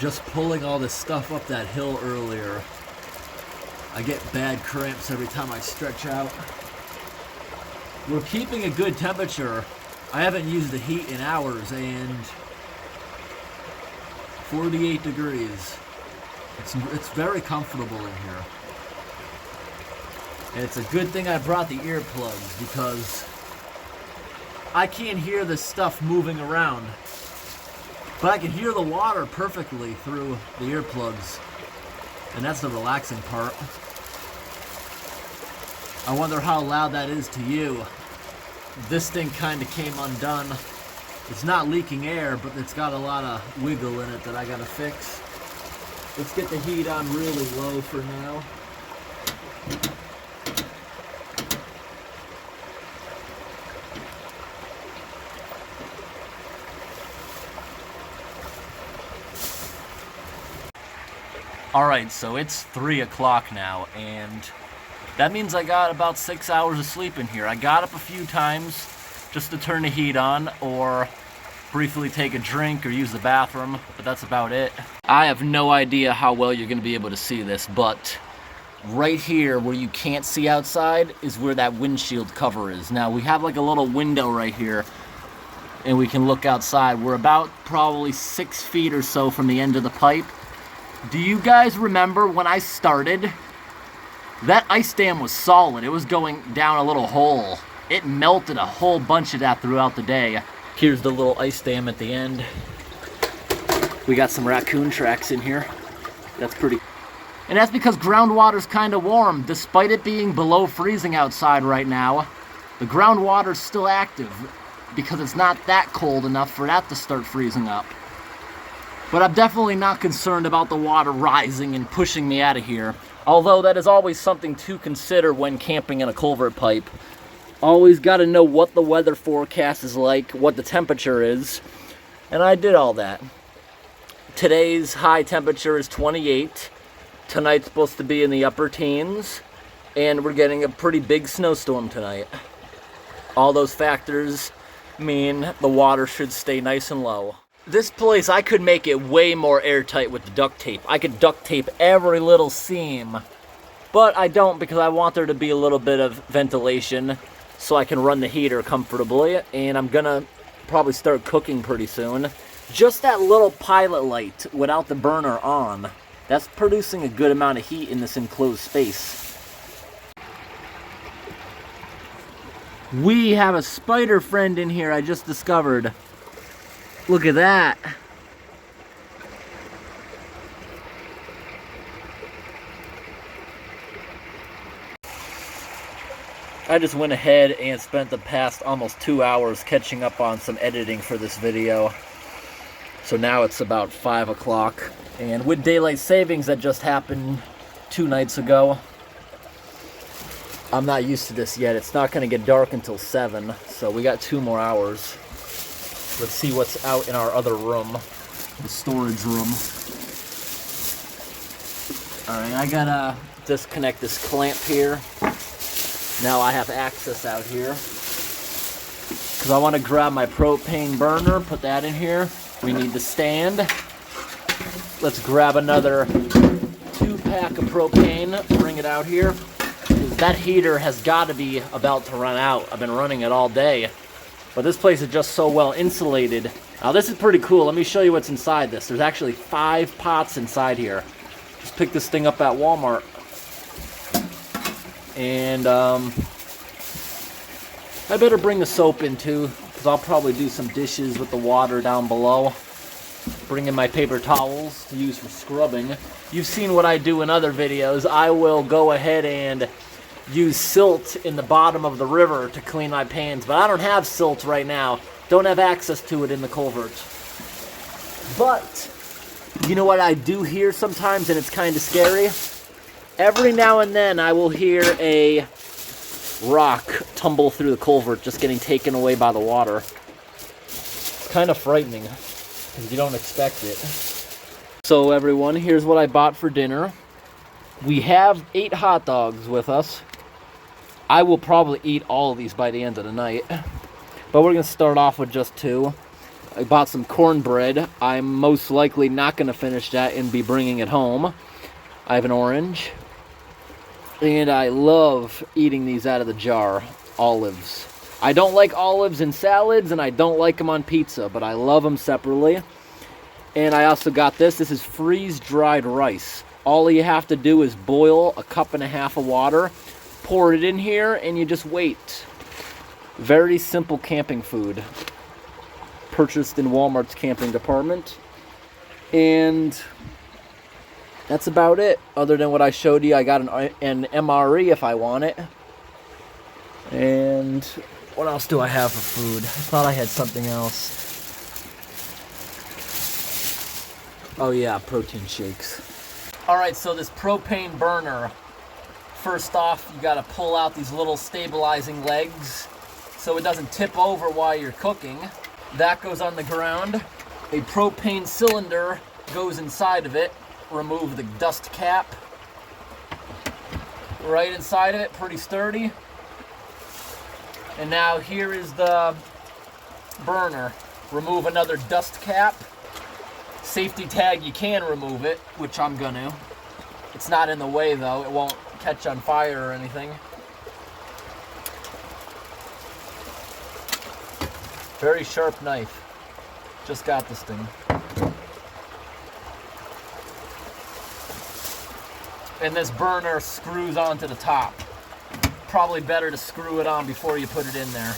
Just pulling all this stuff up that hill earlier. I get bad cramps every time I stretch out. We're keeping a good temperature. I haven't used the heat in hours, and 48 degrees. It's very comfortable in here. And it's a good thing I brought the earplugs, because I can't hear this stuff moving around. But I can hear the water perfectly through the earplugs. And that's the relaxing part. I wonder how loud that is to you. This thing kind of came undone. It's not leaking air, but it's got a lot of wiggle in it that I gotta fix. Let's get the heat on really low for now. Alright, so it's 3 o'clock now, and that means I got about 6 hours of sleep in here. I got up a few times just to turn the heat on, or briefly take a drink or use the bathroom, but that's about it. I have no idea how well you're going to be able to see this, but right here where you can't see outside is where that windshield cover is. Now, we have like a little window right here, and we can look outside. We're about probably 6 feet or so from the end of the pipe. Do you guys remember when I started? That ice dam was solid. It was going down a little hole. It melted a whole bunch of that throughout the day. Here's the little ice dam at the end. We got some raccoon tracks in here. That's pretty. And that's because groundwater's kind of warm. Despite it being below freezing outside right now, the groundwater's still active because it's not that cold enough for that to start freezing up. But I'm definitely not concerned about the water rising and pushing me out of here. Although that is always something to consider when camping in a culvert pipe. Always got to know what the weather forecast is like, what the temperature is. And I did all that. Today's high temperature is 28. Tonight's supposed to be in the upper teens. And we're getting a pretty big snowstorm tonight. All those factors mean the water should stay nice and low. This place, I could make it way more airtight with the duct tape. I could duct tape every little seam. But I don't, because I want there to be a little bit of ventilation so I can run the heater comfortably. And I'm gonna probably start cooking pretty soon. Just that little pilot light without the burner on, that's producing a good amount of heat in this enclosed space. We have a spider friend in here I just discovered. Look at that. I just went ahead and spent the past almost 2 hours catching up on some editing for this video. So now it's about 5 o'clock. And with daylight savings that just happened 2 nights ago, I'm not used to this yet. It's not going to get dark until 7, so we got 2 more hours. Let's see what's out in our other room, the storage room. Alright, I gotta disconnect this clamp here. Now I have access out here. Because I want to grab my propane burner, put that in here. We need the stand. Let's grab another 2-pack of propane, bring it out here. That heater has got to be about to run out. I've been running it all day. But this place is just so well insulated. Now this is pretty cool. Let me show you what's inside this. There's actually 5 pots inside here. Just picked this thing up at Walmart. And I better bring the soap in too, because I'll probably do some dishes with the water down below. Bring in my paper towels to use for scrubbing. You've seen what I do in other videos. I will go ahead and use silt in the bottom of the river to clean my pans, but I don't have silt right now. Don't have access to it in the culvert. But you know what I do hear sometimes, and it's kind of scary? Every now and then I will hear a rock tumble through the culvert, just getting taken away by the water. It's kind of frightening because you don't expect it. So everyone, here's what I bought for dinner. We have 8 hot dogs with us. I will probably eat all of these by the end of the night. But we're going to start off with just 2. I bought some cornbread. I'm most likely not going to finish that and be bringing it home. I have an orange. And I love eating these out of the jar. Olives. I don't like olives in salads, and I don't like them on pizza, but I love them separately. And I also got this. This is freeze-dried rice. All you have to do is boil a cup and a half of water, pour it in here, and you just wait. Very simple camping food. Purchased in Walmart's camping department. And that's about it. Other than what I showed you, I got an MRE if I want it. And what else do I have for food? I thought I had something else. Oh yeah, protein shakes. Alright, so this propane burner. First off, you gotta pull out these little stabilizing legs so it doesn't tip over while you're cooking. That goes on the ground. A propane cylinder goes inside of it. Remove the dust cap. Right inside of it, pretty sturdy. And now here is the burner. Remove another dust cap. Safety tag, you can remove it, which I'm gonna. It's not in the way though, it won't catch on fire or anything. Very sharp knife. Just got this thing. And this burner screws onto the top. Probably better to screw it on before you put it in there.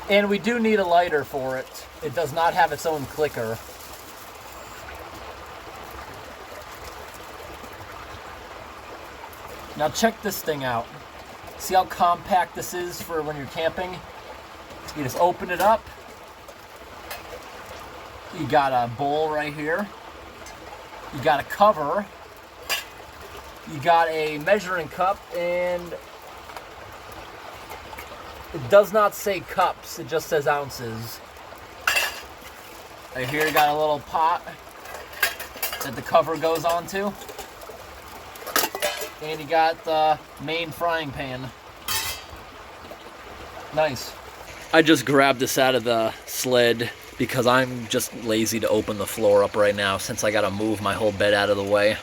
And we do need a lighter for it. It does not have its own clicker. Now check this thing out. See how compact this is for when you're camping? You just open it up. You got a bowl right here. You got a cover. You got a measuring cup, and it does not say cups, it just says ounces. Right here you got a little pot that the cover goes onto. And you got the main frying pan. Nice. I just grabbed this out of the sled because I'm just lazy to open the floor up right now since I gotta move my whole bed out of the way.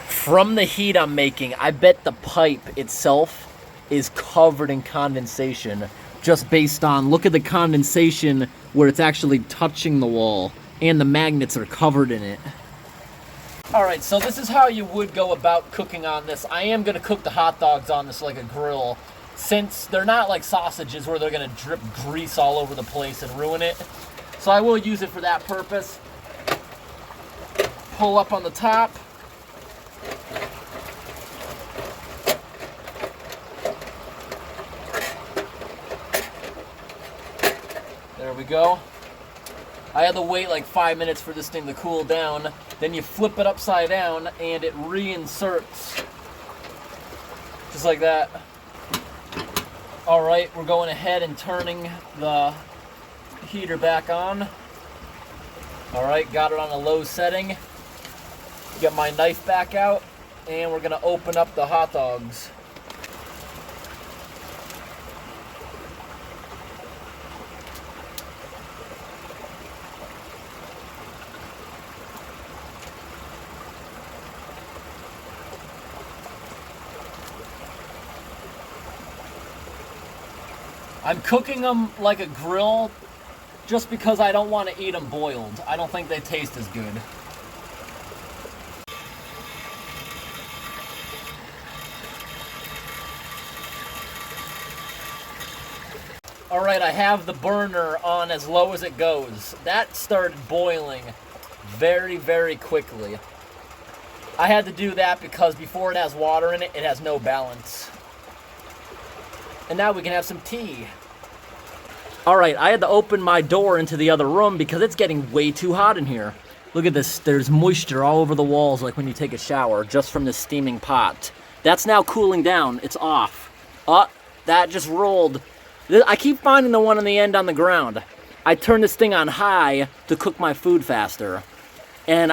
From the heat I'm making, I bet the pipe itself is covered in condensation. Just based on, look at the condensation where it's actually touching the wall. And the magnets are covered in it. Alright, so this is how you would go about cooking on this. I am going to cook the hot dogs on this like a grill. Since they're not like sausages where they're going to drip grease all over the place and ruin it. So I will use it for that purpose. Pull up on the top. There we go. I had to wait like 5 minutes for this thing to cool down. Then you flip it upside down and it reinserts. Just like that. Alright, we're going ahead and turning the heater back on. Alright, got it on a low setting. Get my knife back out and we're going to open up the hot dogs. I'm cooking them like a grill just because I don't want to eat them boiled. I don't think they taste as good. Alright, I have the burner on as low as it goes. That started boiling very, very quickly. I had to do that because before it has water in it, it has no balance. And now we can have some tea. All right, I had to open my door into the other room because it's getting way too hot in here. Look at this, there's moisture all over the walls like when you take a shower just from this steaming pot. That's now cooling down, it's off. That just rolled. I keep finding the one on the end on the ground. I turn this thing on high to cook my food faster. And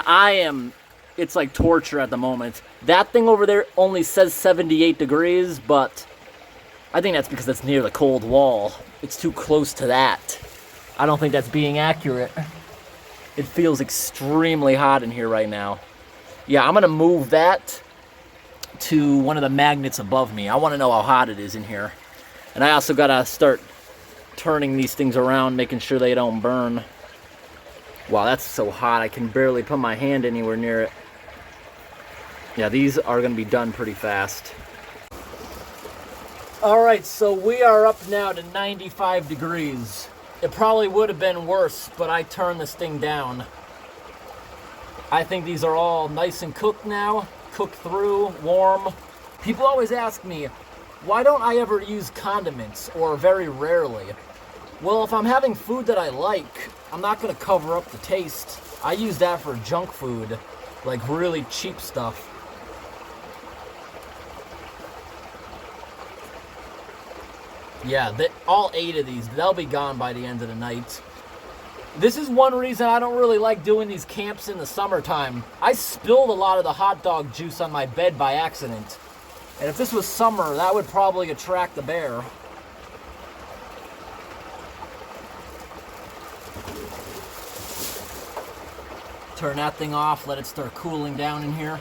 it's like torture at the moment. That thing over there only says 78 degrees, but I think that's because it's near the cold wall. It's too close to that. I don't think that's being accurate. It feels extremely hot in here right now. Yeah, I'm gonna move that to one of the magnets above me. I wanna know how hot it is in here. And I also gotta start turning these things around, making sure they don't burn. Wow, that's so hot, I can barely put my hand anywhere near it. Yeah, these are gonna be done pretty fast. All right, so we are up now to 95 degrees. It probably would have been worse, but I turned this thing down. I think these are all nice and cooked now, cooked through, warm. People always ask me, why don't I ever use condiments, or very rarely? Well, if I'm having food that I like, I'm not gonna cover up the taste. I use that for junk food, like really cheap stuff. Yeah, all 8 of these, they'll be gone by the end of the night. This is one reason I don't really like doing these camps in the summertime. I spilled a lot of the hot dog juice on my bed by accident. And if this was summer, that would probably attract the bear. Turn that thing off, let it start cooling down in here.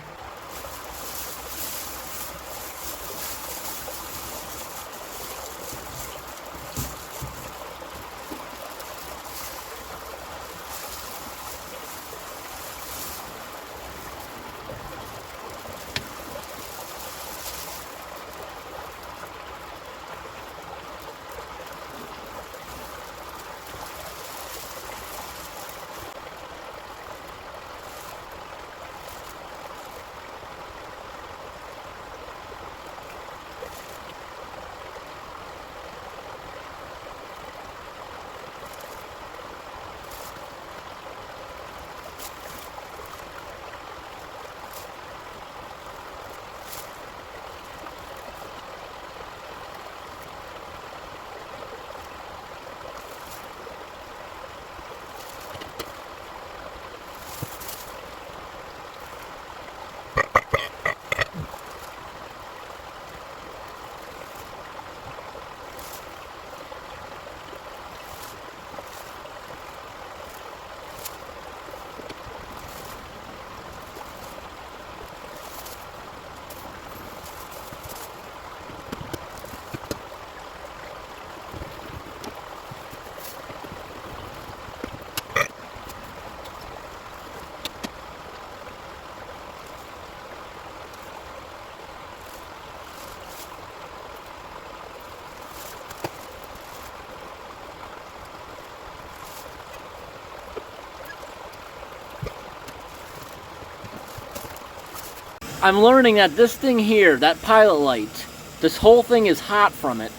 I'm learning that this thing here, that pilot light, this whole thing is hot from it,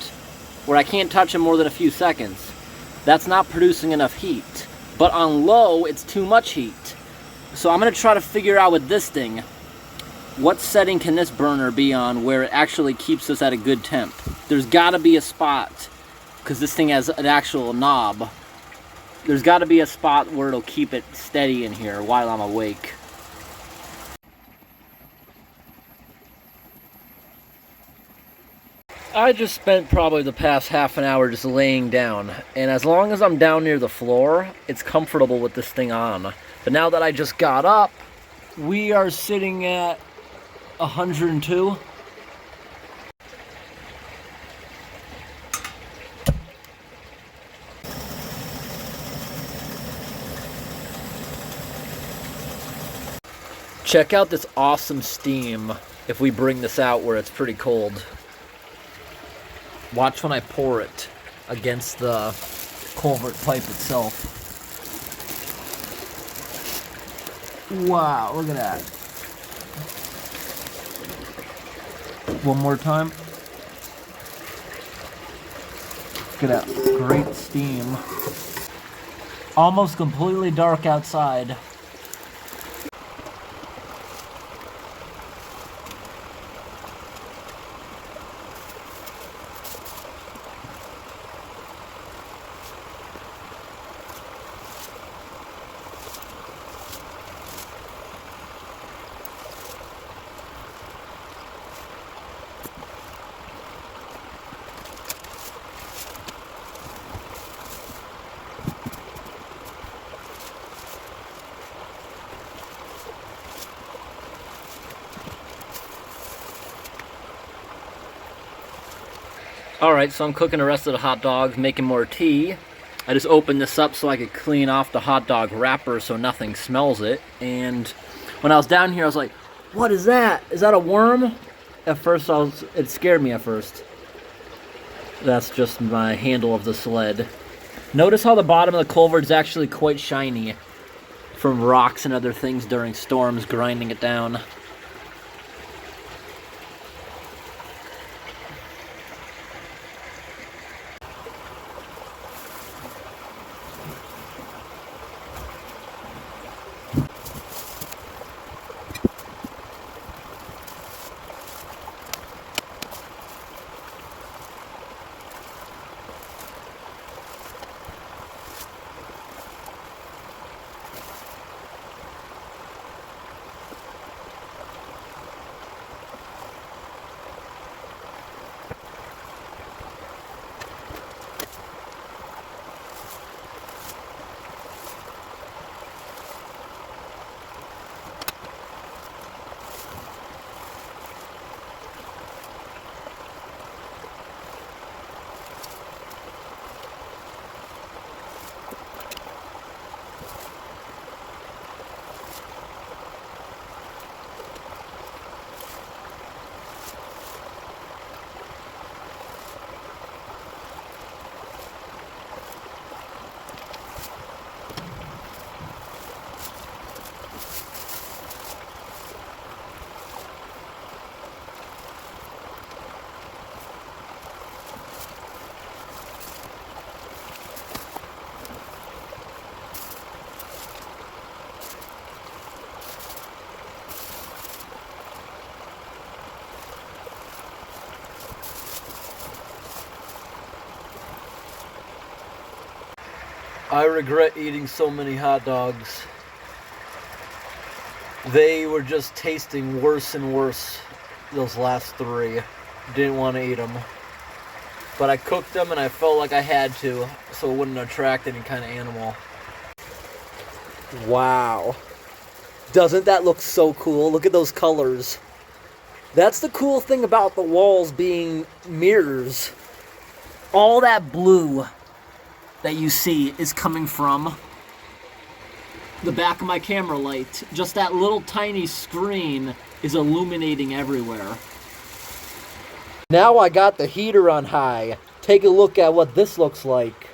where I can't touch it more than a few seconds. That's not producing enough heat. But on low, it's too much heat. So I'm gonna try to figure out with this thing, what setting can this burner be on where it actually keeps us at a good temp? There's gotta be a spot, because this thing has an actual knob. There's gotta be a spot where it'll keep it steady in here while I'm awake. I just spent probably the past half an hour just laying down, and as long as I'm down near the floor, it's comfortable with this thing on. But now that I just got up, we are sitting at 102. Check out this awesome steam if we bring this out where it's pretty cold. Watch when I pour it against the culvert pipe itself. Wow, look at that. One more time. Look at that great steam. Almost completely dark outside. Alright, so I'm cooking the rest of the hot dogs, making more tea. I just opened this up so I could clean off the hot dog wrapper so nothing smells it. And when I was down here, I was like, what is that? Is that a worm? At first, it scared me at first. That's just my handle of the sled. Notice how the bottom of the culvert is actually quite shiny from rocks and other things during storms grinding it down. I regret eating so many hot dogs. They were just tasting worse and worse those last three. Didn't want to eat them. But I cooked them and I felt like I had to, so it wouldn't attract any kind of animal. Wow. Doesn't that look so cool? Look at those colors. That's the cool thing about the walls being mirrors. All that blue that you see is coming from the back of my camera light. Just that little tiny screen is illuminating everywhere. Now I got the heater on high. Take a look at what this looks like.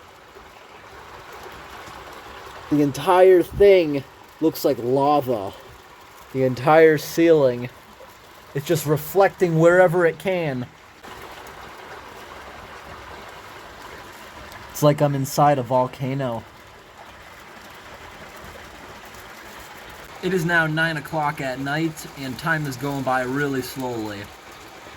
The entire thing looks like lava. The entire ceiling. It's just reflecting wherever it can. It's like I'm inside a volcano. It is now 9 o'clock at night, and time is going by really slowly.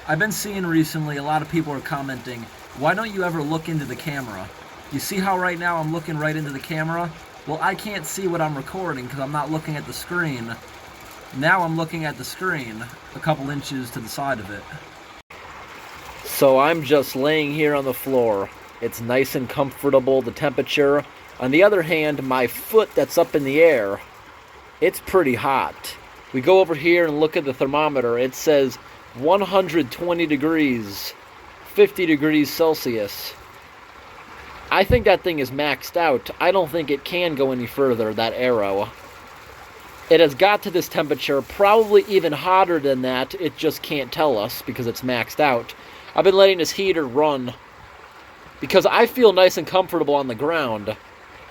I've been seeing recently a lot of people are commenting, why don't you ever look into the camera? You see how right now I'm looking right into the camera? Well, I can't see what I'm recording because I'm not looking at the screen. Now I'm looking at the screen, a couple inches to the side of it. So I'm just laying here on the floor. It's nice and comfortable, the temperature. On the other hand, my foot that's up in the air, it's pretty hot. We go over here and look at the thermometer. It says 120 degrees, 50 degrees Celsius. I think that thing is maxed out. I don't think it can go any further, that arrow. It has got to this temperature, probably even hotter than that. It just can't tell us because it's maxed out. I've been letting this heater run because I feel nice and comfortable on the ground.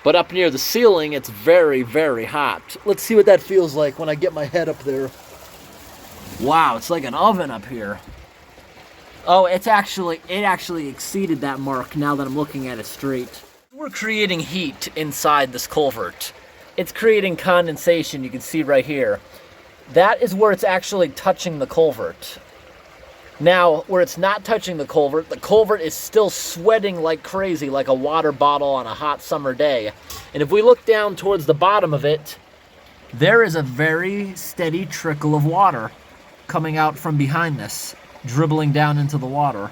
But up near the ceiling, it's very, very hot. Let's see what that feels like when I get my head up there. Wow, it's like an oven up here. Oh, it actually exceeded that mark now that I'm looking at it straight. We're creating heat inside this culvert. It's creating condensation, you can see right here. That is where it's actually touching the culvert. Now, where it's not touching the culvert is still sweating like crazy, like a water bottle on a hot summer day. And if we look down towards the bottom of it, there is a very steady trickle of water coming out from behind this, dribbling down into the water.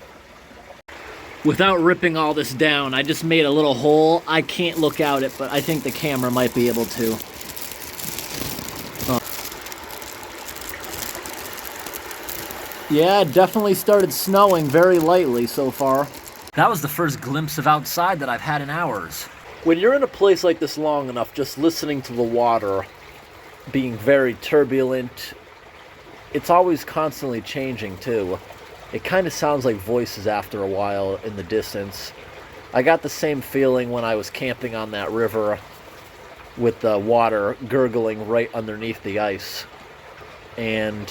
Without ripping all this down, I just made a little hole. I can't look out it, but I think the camera might be able to. Yeah, it definitely started snowing very lightly so far. That was the first glimpse of outside that I've had in hours. When you're in a place like this long enough, just listening to the water being very turbulent, it's always constantly changing too. It kind of sounds like voices after a while in the distance. I got the same feeling when I was camping on that river with the water gurgling right underneath the ice. And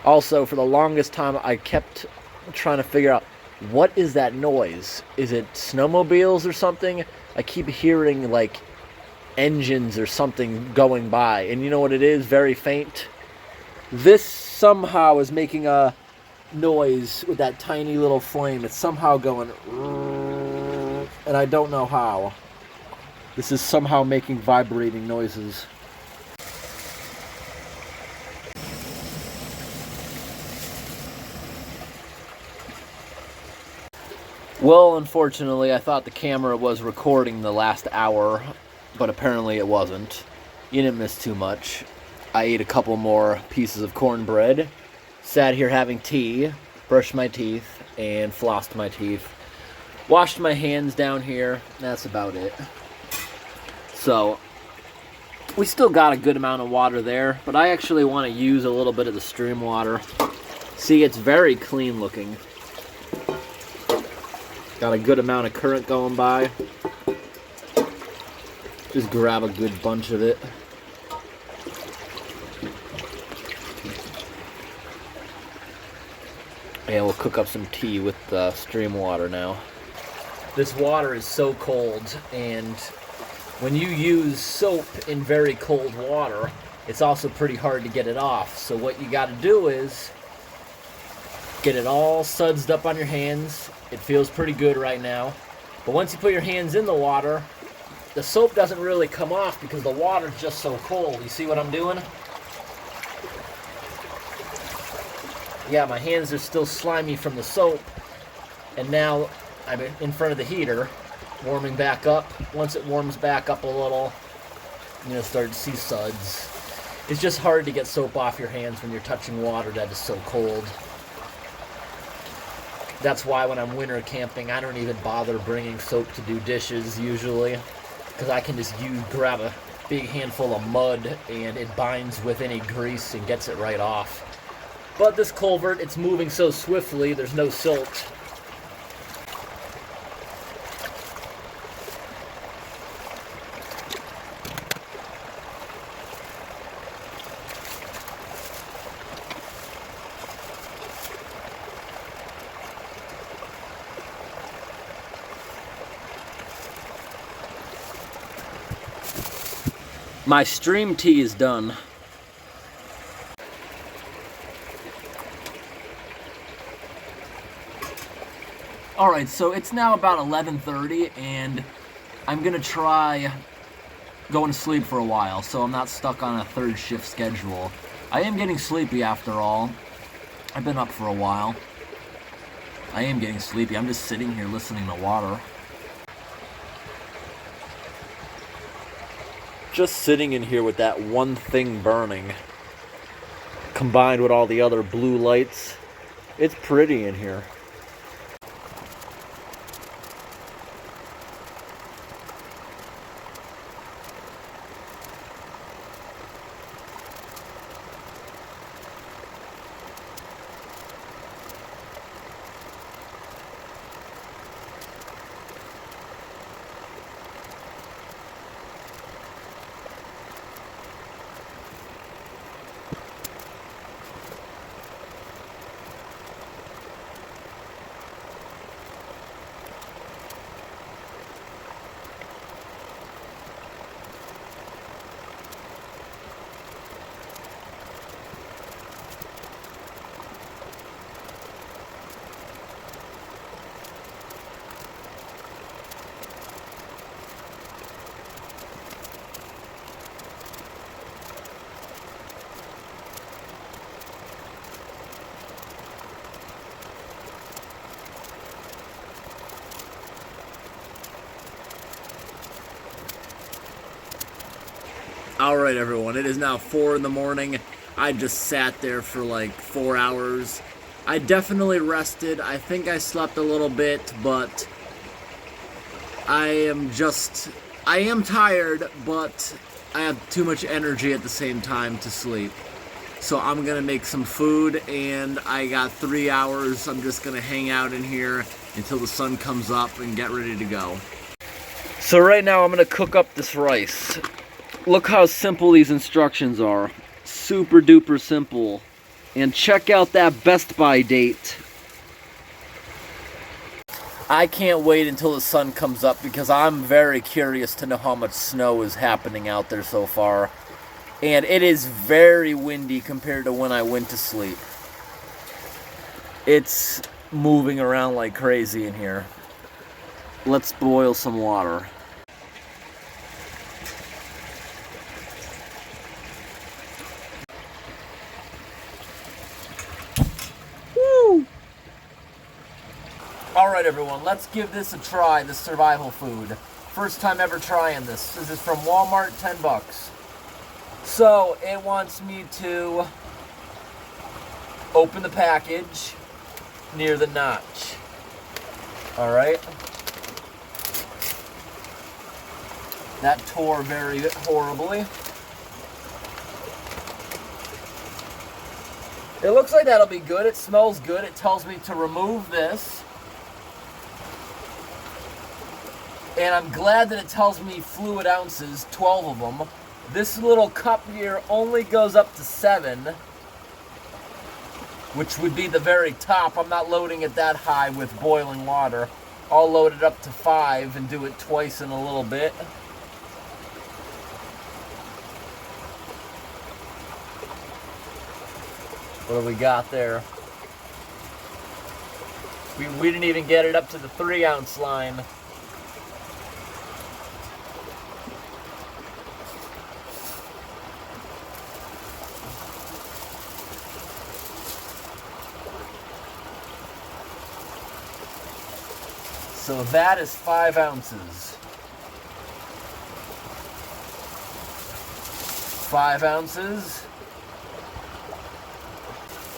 also, for the longest time, I kept trying to figure out, what is that noise? Is it snowmobiles or something? I keep hearing, like, engines or something going by. And you know what it is? Very faint. This somehow is making a noise with that tiny little flame. It's somehow going, and I don't know how. This is somehow making vibrating noises. Well, unfortunately, I thought the camera was recording the last hour, but apparently it wasn't. You didn't miss too much. I ate a couple more pieces of cornbread, sat here having tea, brushed my teeth, and flossed my teeth. Washed my hands down here. That's about it. So, we still got a good amount of water there, but I actually want to use a little bit of the stream water. See, it's very clean looking. Got a good amount of current going by. Just grab a good bunch of it. And we'll cook up some tea with the stream water now. This water is so cold, and when you use soap in very cold water, it's also pretty hard to get it off. So what you gotta do is get it all sudsed up on your hands. It feels pretty good right now. But once you put your hands in the water, the soap doesn't really come off because the water's just so cold. You see what I'm doing? Yeah, my hands are still slimy from the soap. And now I'm in front of the heater, warming back up. Once it warms back up a little, I'm gonna start to see suds. It's just hard to get soap off your hands when you're touching water that is so cold. That's why when I'm winter camping, I don't even bother bringing soap to do dishes usually, because I can just grab a big handful of mud and it binds with any grease and gets it right off. But this culvert, it's moving so swiftly, there's no silt. My stream tea is done. Alright, so it's now about 11:30 and I'm gonna try going to sleep for a while so I'm not stuck on a third shift schedule. I am getting sleepy after all. I've been up for a while. I am getting sleepy. I'm just sitting here listening to water. Just sitting in here with that one thing burning, combined with all the other blue lights, it's pretty in here. Alright everyone, it is now 4 in the morning. I just sat there for like 4 hours. I definitely rested. I think I slept a little bit, but I am tired, but I have too much energy at the same time to sleep. So I'm gonna make some food, and I got 3 hours. I'm just gonna hang out in here until the sun comes up and get ready to go. So right now I'm gonna cook up this rice. Look how simple these instructions are. Super duper simple. And check out that Best Buy date. I can't wait until the sun comes up because I'm very curious to know how much snow is happening out there so far. And it is very windy compared to when I went to sleep. It's moving around like crazy in here. Let's boil some water. Alright everyone, let's give this a try, this survival food. First time ever trying this. This is from Walmart, 10 bucks. So, it wants me to open the package near the notch. Alright. That tore very horribly. It looks like that'll be good. It smells good. It tells me to remove this. And I'm glad that it tells me fluid ounces, 12 of them. This little cup here only goes up to 7, which would be the very top. I'm not loading it that high with boiling water. I'll load it up to 5 and do it twice in a little bit. What do we got there? We didn't even get it up to the 3-ounce line. So that is 5 ounces. 5 ounces.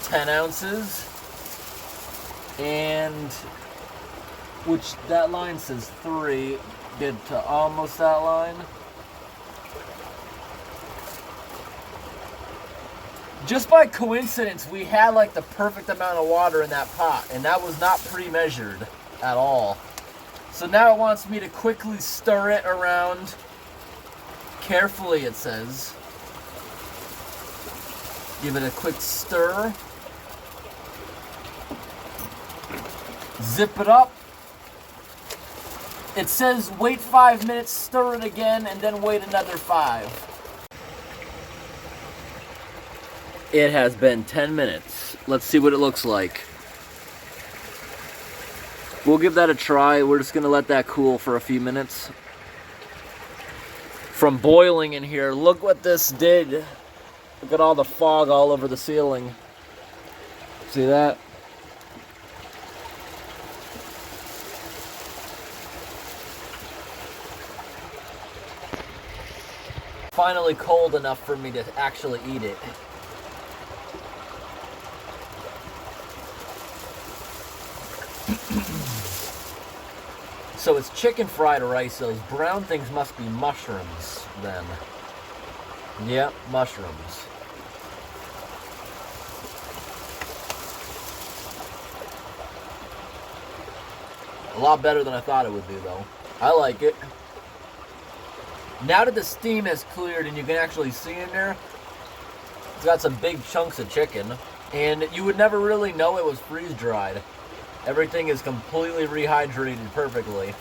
10 ounces. And which that line says 3. Get to almost that line. Just by coincidence, we had like the perfect amount of water in that pot, and that was not pre-measured at all. So now it wants me to quickly stir it around carefully, it says. Give it a quick stir. Zip it up. It says wait 5 minutes, stir it again, and then wait another 5. It has been 10 minutes. Let's see what it looks like. We'll give that a try. We're just going to let that cool for a few minutes. From boiling in here, look what this did. Look at all the fog all over the ceiling. See that? Finally cold enough for me to actually eat it. So it's chicken fried rice. Those brown things must be mushrooms then. Yep, mushrooms. A lot better than I thought it would be though. I like it. Now that the steam has cleared and you can actually see in there, it's got some big chunks of chicken. And you would never really know it was freeze-dried. Everything is completely rehydrated perfectly.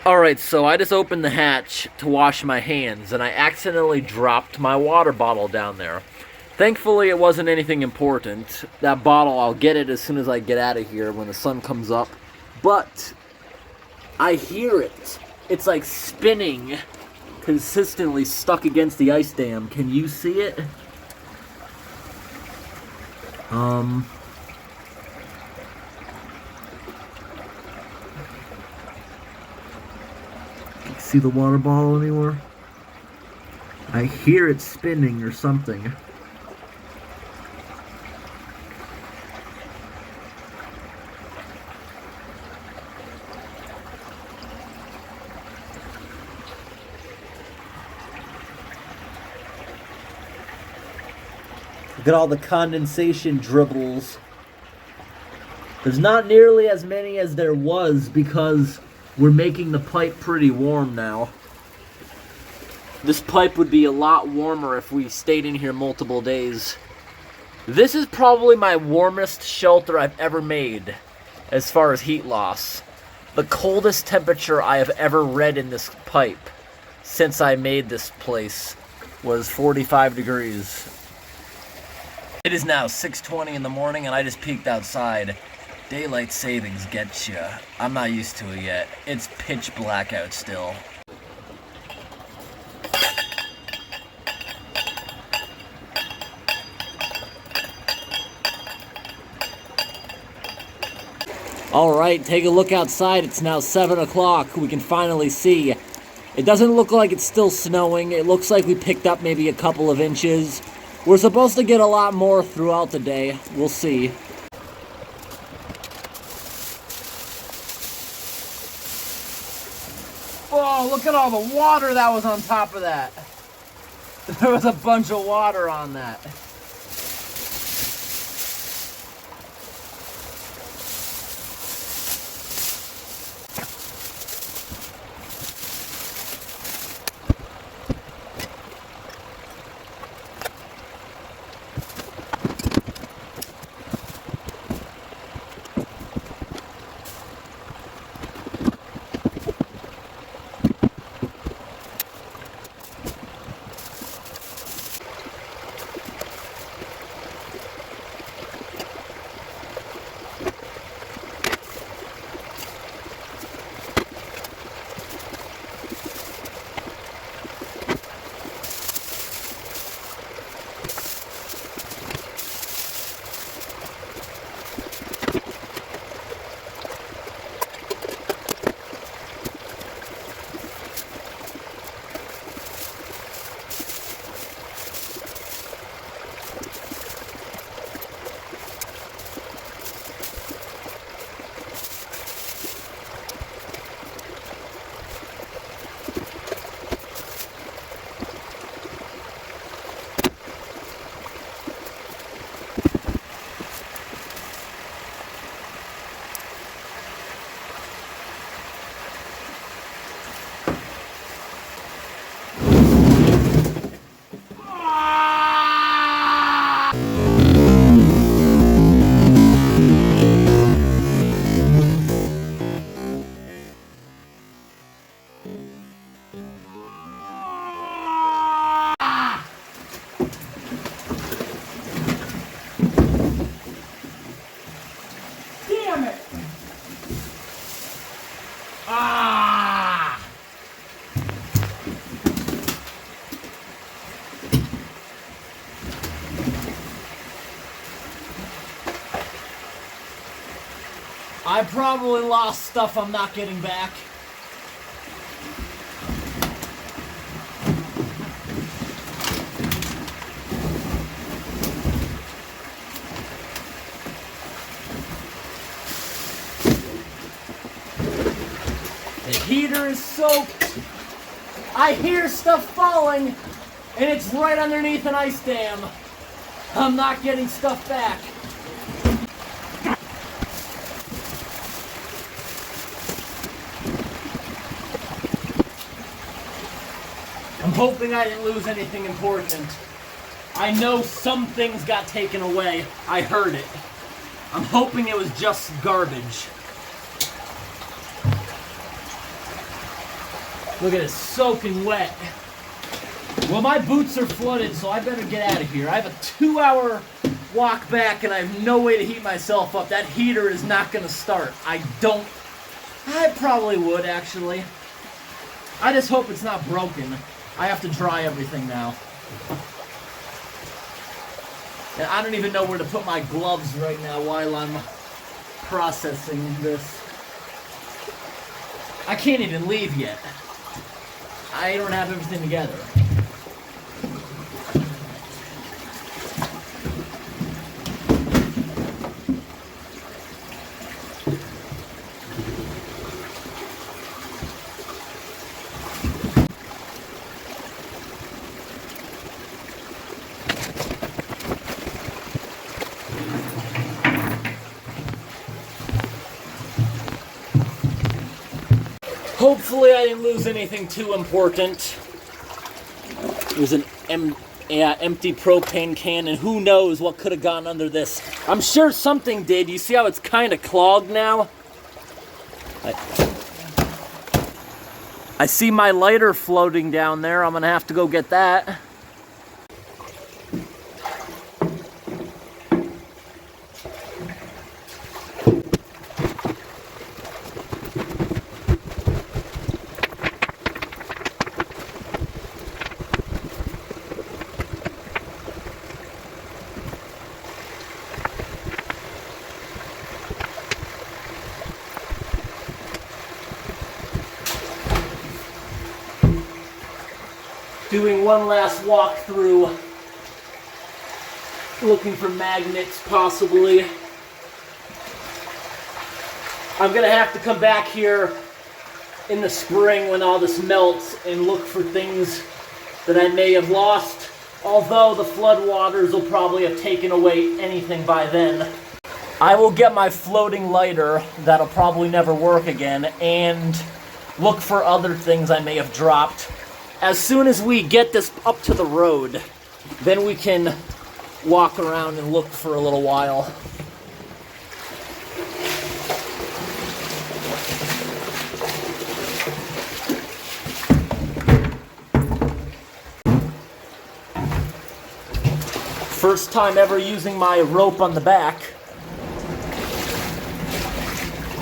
Alright, so I just opened the hatch to wash my hands, and I accidentally dropped my water bottle down there. Thankfully, it wasn't anything important. That bottle, I'll get it as soon as I get out of here when the sun comes up. But I hear it. It's like spinning consistently stuck against the ice dam. Can you see it? See the water bottle anywhere? I hear it spinning or something. Look at all the condensation dribbles. There's not nearly as many as there was because we're making the pipe pretty warm now. This pipe would be a lot warmer if we stayed in here multiple days. This is probably my warmest shelter I've ever made as far as heat loss. The coldest temperature I have ever read in this pipe since I made this place was 45 degrees. It is now 6:20 in the morning and I just peeked outside. Daylight savings gets you. I'm not used to it yet. It's pitch black out still. Alright, take a look outside. It's now 7 o'clock. We can finally see. It doesn't look like it's still snowing. It looks like we picked up maybe a couple of inches. We're supposed to get a lot more throughout the day. We'll see. Oh, look at all the water that was on top of that. There was a bunch of water on that. I probably lost stuff I'm not getting back. The heater is soaked. I hear stuff falling, and it's right underneath an ice dam. I'm not getting stuff back. I'm hoping I didn't lose anything important. I know some things got taken away. I heard it. I'm hoping it was just garbage. Look at it, soaking wet. Well, my boots are flooded, so I better get out of here. I have a 2-hour walk back, and I have no way to heat myself up. That heater is not going to start. I probably would, actually. I just hope it's not broken. I have to dry everything now. And I don't even know where to put my gloves right now while I'm processing this. I can't even leave yet. I don't have everything together. Hopefully I didn't lose anything too important. There's an empty propane can, and who knows what could have gone under this. I'm sure something did. You see how it's kind of clogged now? I see my lighter floating down there. I'm gonna have to go get that. Doing one last walk through, looking for magnets possibly. I'm gonna have to come back here in the spring when all this melts and look for things that I may have lost, although the flood waters will probably have taken away anything by then. I will get my floating lighter, that'll probably never work again, and look for other things I may have dropped. As soon as we get this up to the road, then we can walk around and look for a little while. First time ever using my rope on the back.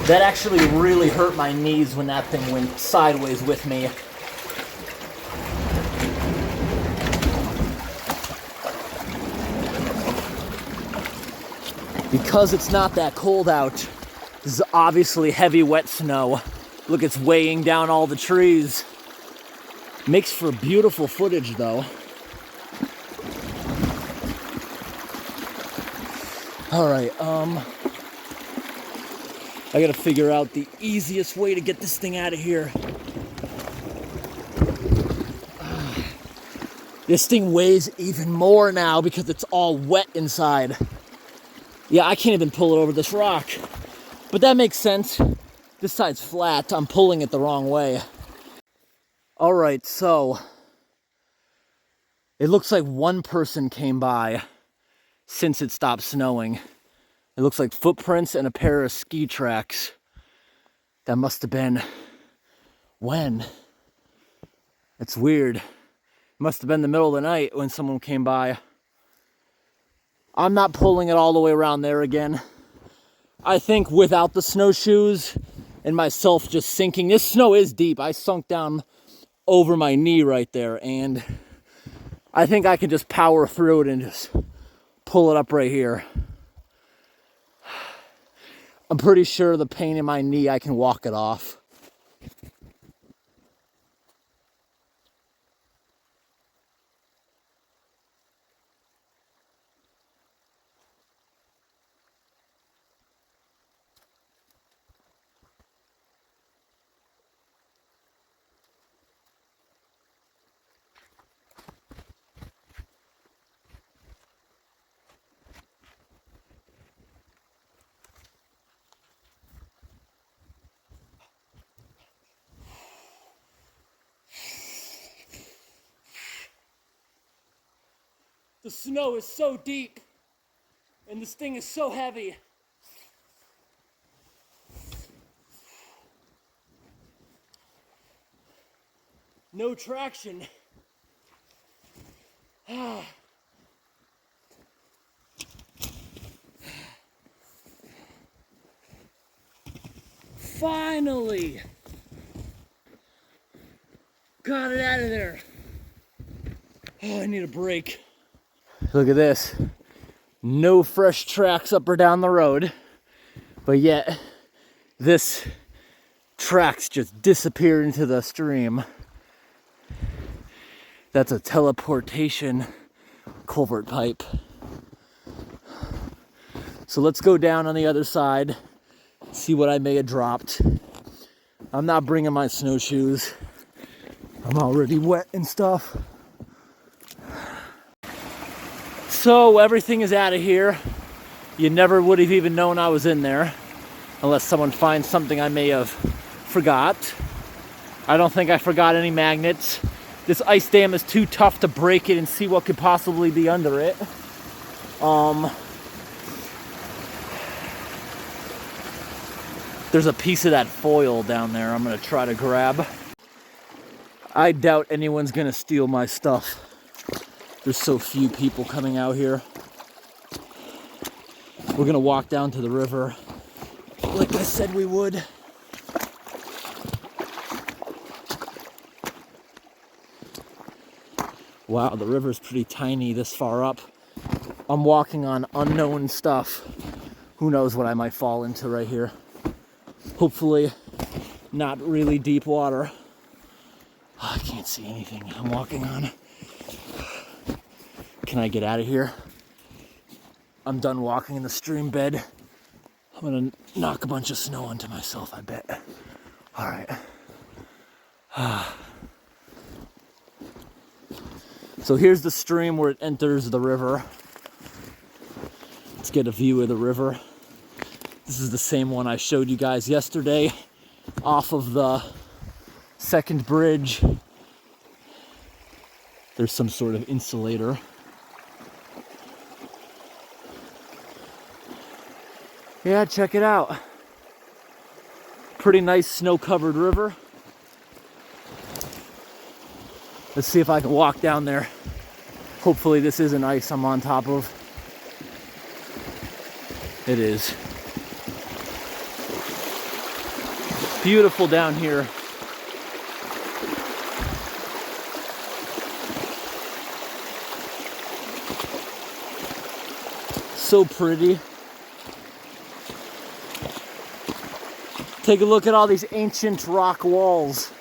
That actually really hurt my knees when that thing went sideways with me. Because it's not that cold out, this is obviously heavy wet snow. Look, it's weighing down all the trees. Makes for beautiful footage though. Alright, I gotta figure out the easiest way to get this thing out of here. This thing weighs even more now because it's all wet inside. Yeah, I can't even pull it over this rock. But that makes sense. This side's flat. I'm pulling it the wrong way. Alright, so it looks like one person came by since it stopped snowing. It looks like footprints and a pair of ski tracks. That must have been when? It's weird. It must have been the middle of the night when someone came by. I'm not pulling it all the way around there again. I think without the snowshoes and myself just sinking, this snow is deep. I sunk down over my knee right there, and I think I can just power through it and just pull it up right here. I'm pretty sure the pain in my knee, I can walk it off. The snow is so deep, and this thing is so heavy. No traction. Finally! Got it out of there. Oh, I need a break. Look at this. No fresh tracks up or down the road, but yet this tracks just disappear into the stream. That's a teleportation culvert pipe. So let's go down on the other side, see what I may have dropped. I'm not bringing my snowshoes. I'm already wet and stuff. So everything is out of here. You never would have even known I was in there unless someone finds something I may have forgot. I don't think I forgot any magnets. This ice dam is too tough to break it and see what could possibly be under it. There's a piece of that foil down there I'm gonna try to grab. I doubt anyone's gonna steal my stuff. There's so few people coming out here. We're gonna walk down to the river like I said we would. Wow, the river's pretty tiny this far up. I'm walking on unknown stuff. Who knows what I might fall into right here. Hopefully not really deep water. Oh, I can't see anything I'm walking on. Can I get out of here? I'm done walking in the stream bed. I'm gonna knock a bunch of snow onto myself, I bet. All right. So here's the stream where it enters the river. Let's get a view of the river. This is the same one I showed you guys yesterday off of the second bridge. There's some sort of insulator. Yeah, check it out. Pretty nice snow-covered river. Let's see if I can walk down there. Hopefully this isn't ice I'm on top of. It is. Beautiful down here. So pretty. Take a look at all these ancient rock walls.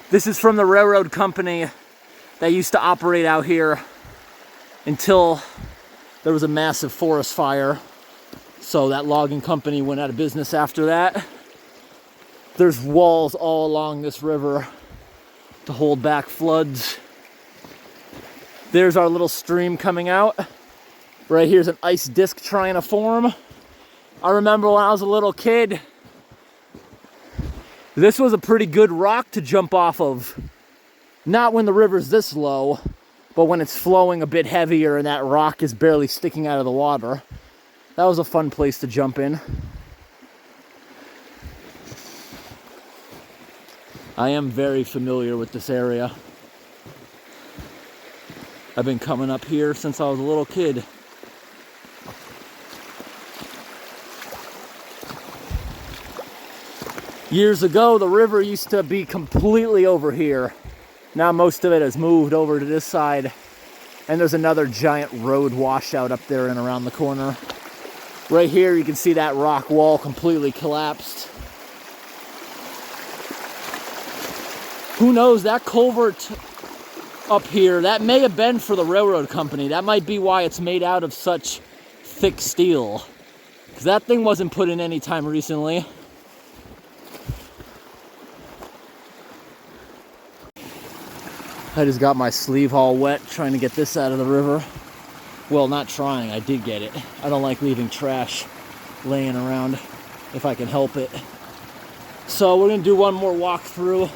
This is from the railroad company that used to operate out here until there was a massive forest fire. So that logging company went out of business after that. There's walls all along this river to hold back floods. There's our little stream coming out. Right here's an ice disc trying to form. I remember when I was a little kid, this was a pretty good rock to jump off of. Not when the river's this low, but when it's flowing a bit heavier and that rock is barely sticking out of the water. That was a fun place to jump in. I am very familiar with this area. I've been coming up here since I was a little kid. Years ago, the river used to be completely over here. Now most of it has moved over to this side. And there's another giant road washout up there and around the corner. Right here, you can see that rock wall completely collapsed. Who knows, that culvert up here, that may have been for the railroad company. That might be why it's made out of such thick steel. Because that thing wasn't put in any time recently. I just got my sleeve all wet trying to get this out of the river. Well, not trying, I did get it. I don't like leaving trash laying around if I can help it. So we're gonna do one more walk through.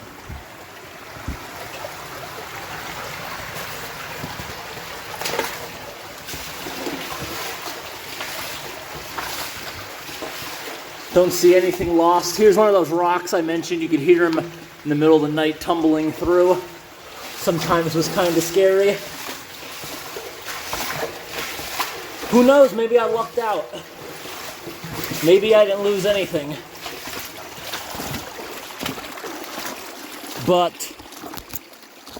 Don't see anything lost. Here's one of those rocks I mentioned. You could hear them in the middle of the night tumbling through. Sometimes was kind of scary. Who knows, maybe I lucked out. Maybe I didn't lose anything. But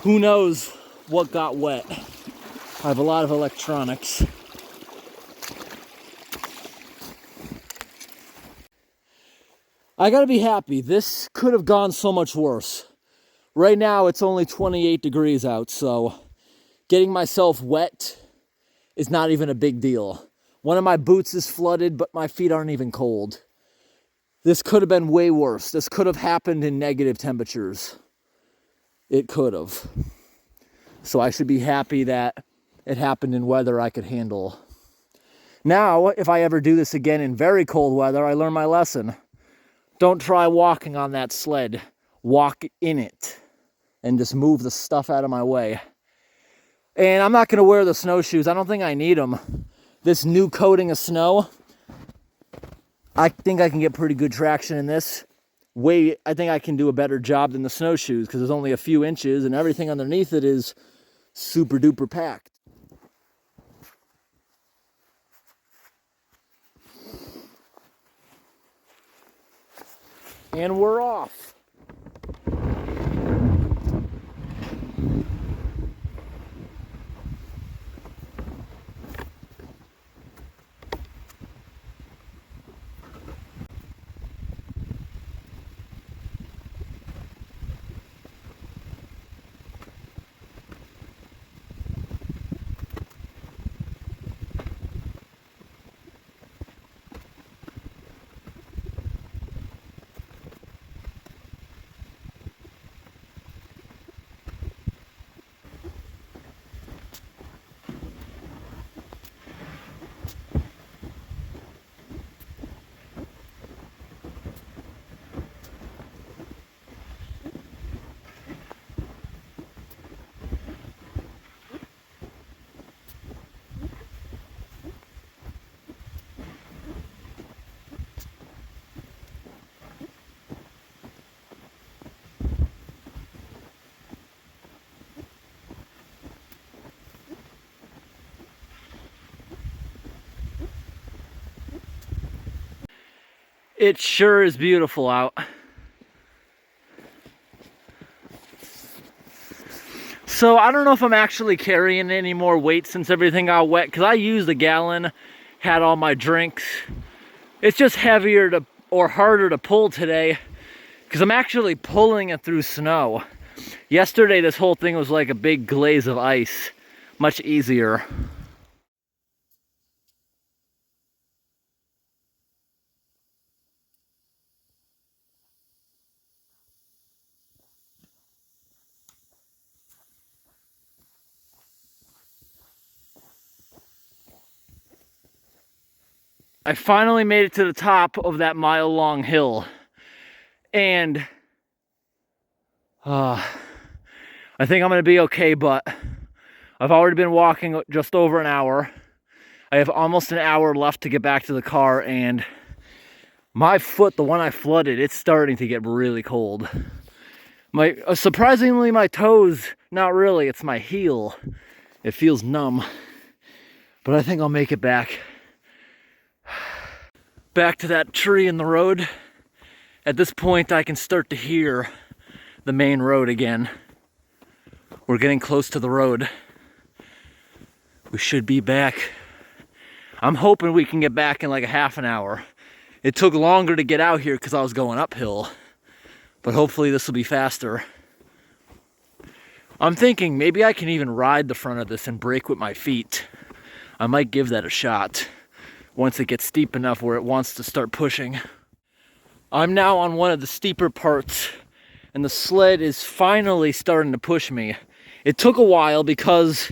who knows what got wet. I have a lot of electronics. I gotta be happy. This could have gone so much worse. Right now it's only 28 degrees out, so getting myself wet is not even a big deal. One of my boots is flooded, but my feet aren't even cold. This could have been way worse. This could have happened in negative temperatures. It could have. So I should be happy that it happened in weather I could handle. Now, if I ever do this again in very cold weather, I learn my lesson. Don't try walking on that sled. Walk in it and just move the stuff out of my way. And I'm not going to wear the snowshoes. I don't think I need them. This new coating of snow, I think I can get pretty good traction in this. I think I can do a better job than the snowshoes because there's only a few inches and everything underneath it is super duper packed. And we're off. It sure is beautiful out. So I don't know if I'm actually carrying any more weight since everything got wet, because I used a gallon, had all my drinks. It's just heavier or harder to pull today because I'm actually pulling it through snow. Yesterday this whole thing was like a big glaze of ice. Much easier. I finally made it to the top of that mile-long hill, and I think I'm gonna be okay, but I've already been walking just over an hour. I have almost an hour left to get back to the car, and my foot, the one I flooded, it's starting to get really cold. Surprisingly, my toes, not really, it's my heel. It feels numb, but I think I'll make it back. Back to that tree in the road. At this point, I can start to hear the main road again. We're getting close to the road. We should be back. I'm hoping we can get back in like a half an hour. It took longer to get out here because I was going uphill, but hopefully this will be faster. I'm thinking maybe I can even ride the front of this and brake with my feet. I might give that a shot once it gets steep enough where it wants to start pushing. I'm now on one of the steeper parts, and the sled is finally starting to push me. It took a while because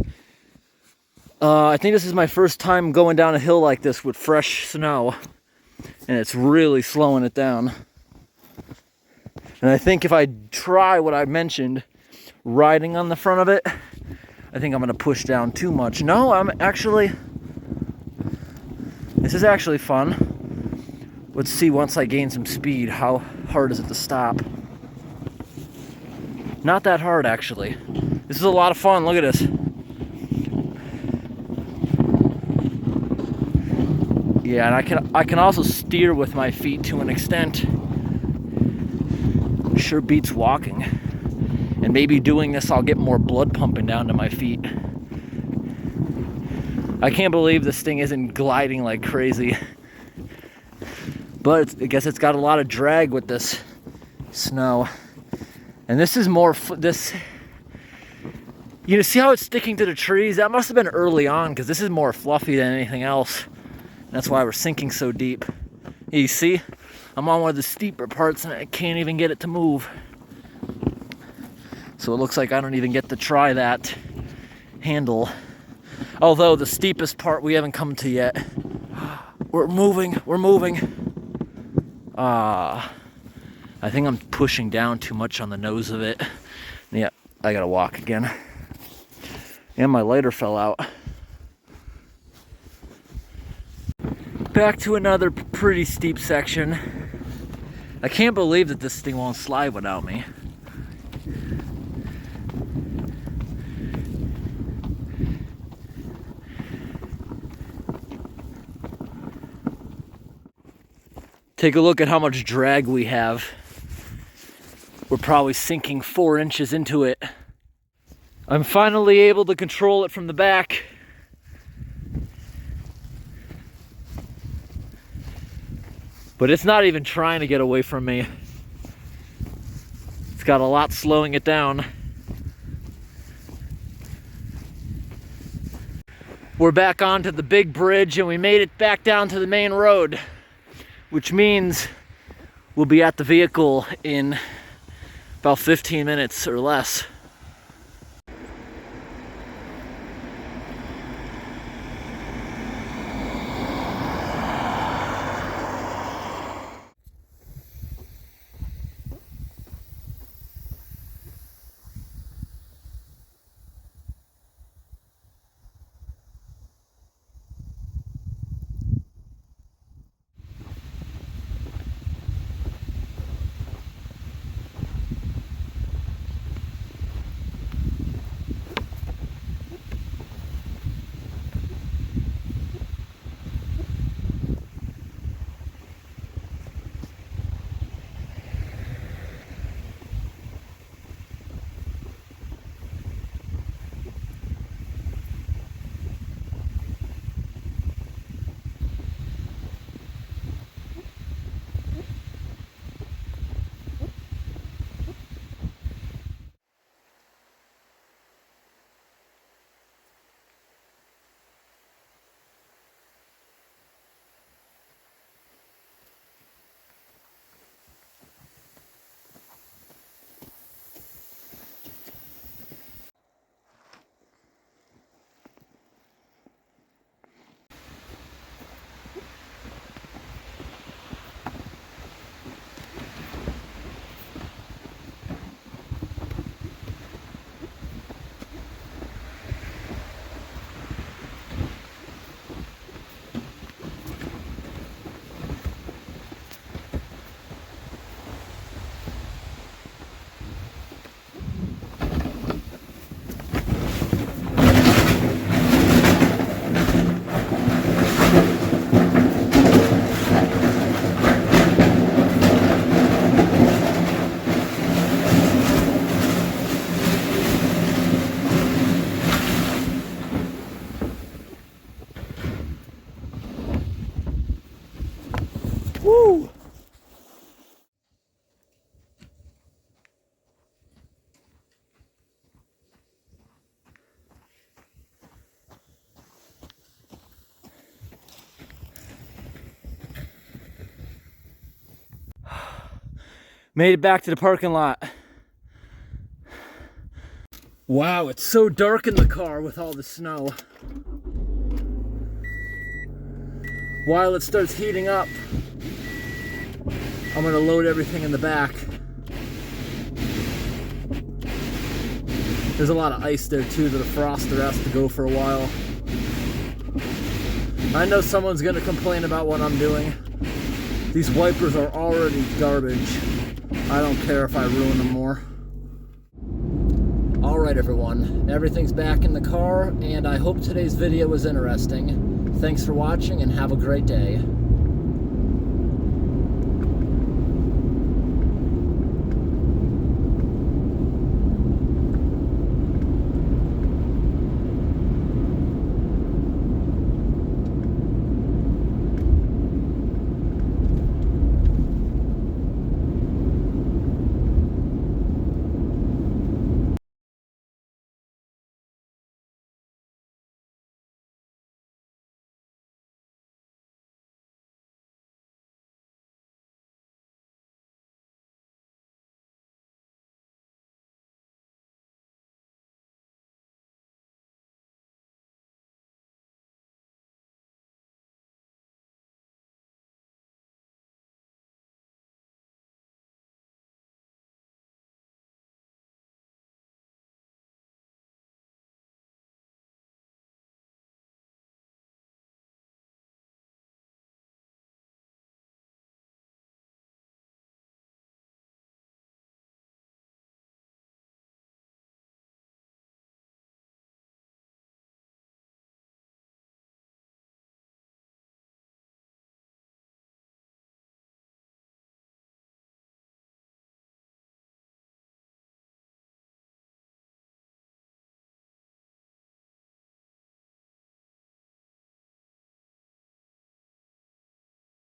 I think this is my first time going down a hill like this with fresh snow, and it's really slowing it down. And I think if I try what I mentioned, riding on the front of it, I think I'm gonna push down too much. No, this is actually fun. Let's see once I gain some speed, how hard is it to stop? Not that hard, actually. This is a lot of fun. Look at this. Yeah, and I can also steer with my feet to an extent. Sure beats walking. And maybe doing this, I'll get more blood pumping down to my feet. I can't believe this thing isn't gliding like crazy. But I guess it's got a lot of drag with this snow. And this is more, you know, see how it's sticking to the trees? That must have been early on, because this is more fluffy than anything else. That's why we're sinking so deep. You see, I'm on one of the steeper parts and I can't even get it to move. So it looks like I don't even get to try that handle. Although the steepest part we haven't come to yet. We're moving. I think I'm pushing down too much on the nose of it. Yeah, I gotta walk again. And my lighter fell out. Back to another pretty steep section. I can't believe that this thing won't slide without me. Take a look at how much drag we have. We're probably sinking 4 inches into it. I'm finally able to control it from the back. But it's not even trying to get away from me. It's got a lot slowing it down. We're back onto the big bridge and we made it back down to the main road, which means we'll be at the vehicle in about 15 minutes or less. Woo! Made it back to the parking lot. Wow, it's so dark in the car with all the snow. While it starts heating up, I'm gonna load everything in the back. There's a lot of ice there too, the defroster has to go for a while. I know someone's gonna complain about what I'm doing. These wipers are already garbage. I don't care if I ruin them more. Alright everyone, everything's back in the car, and I hope today's video was interesting. Thanks for watching and have a great day.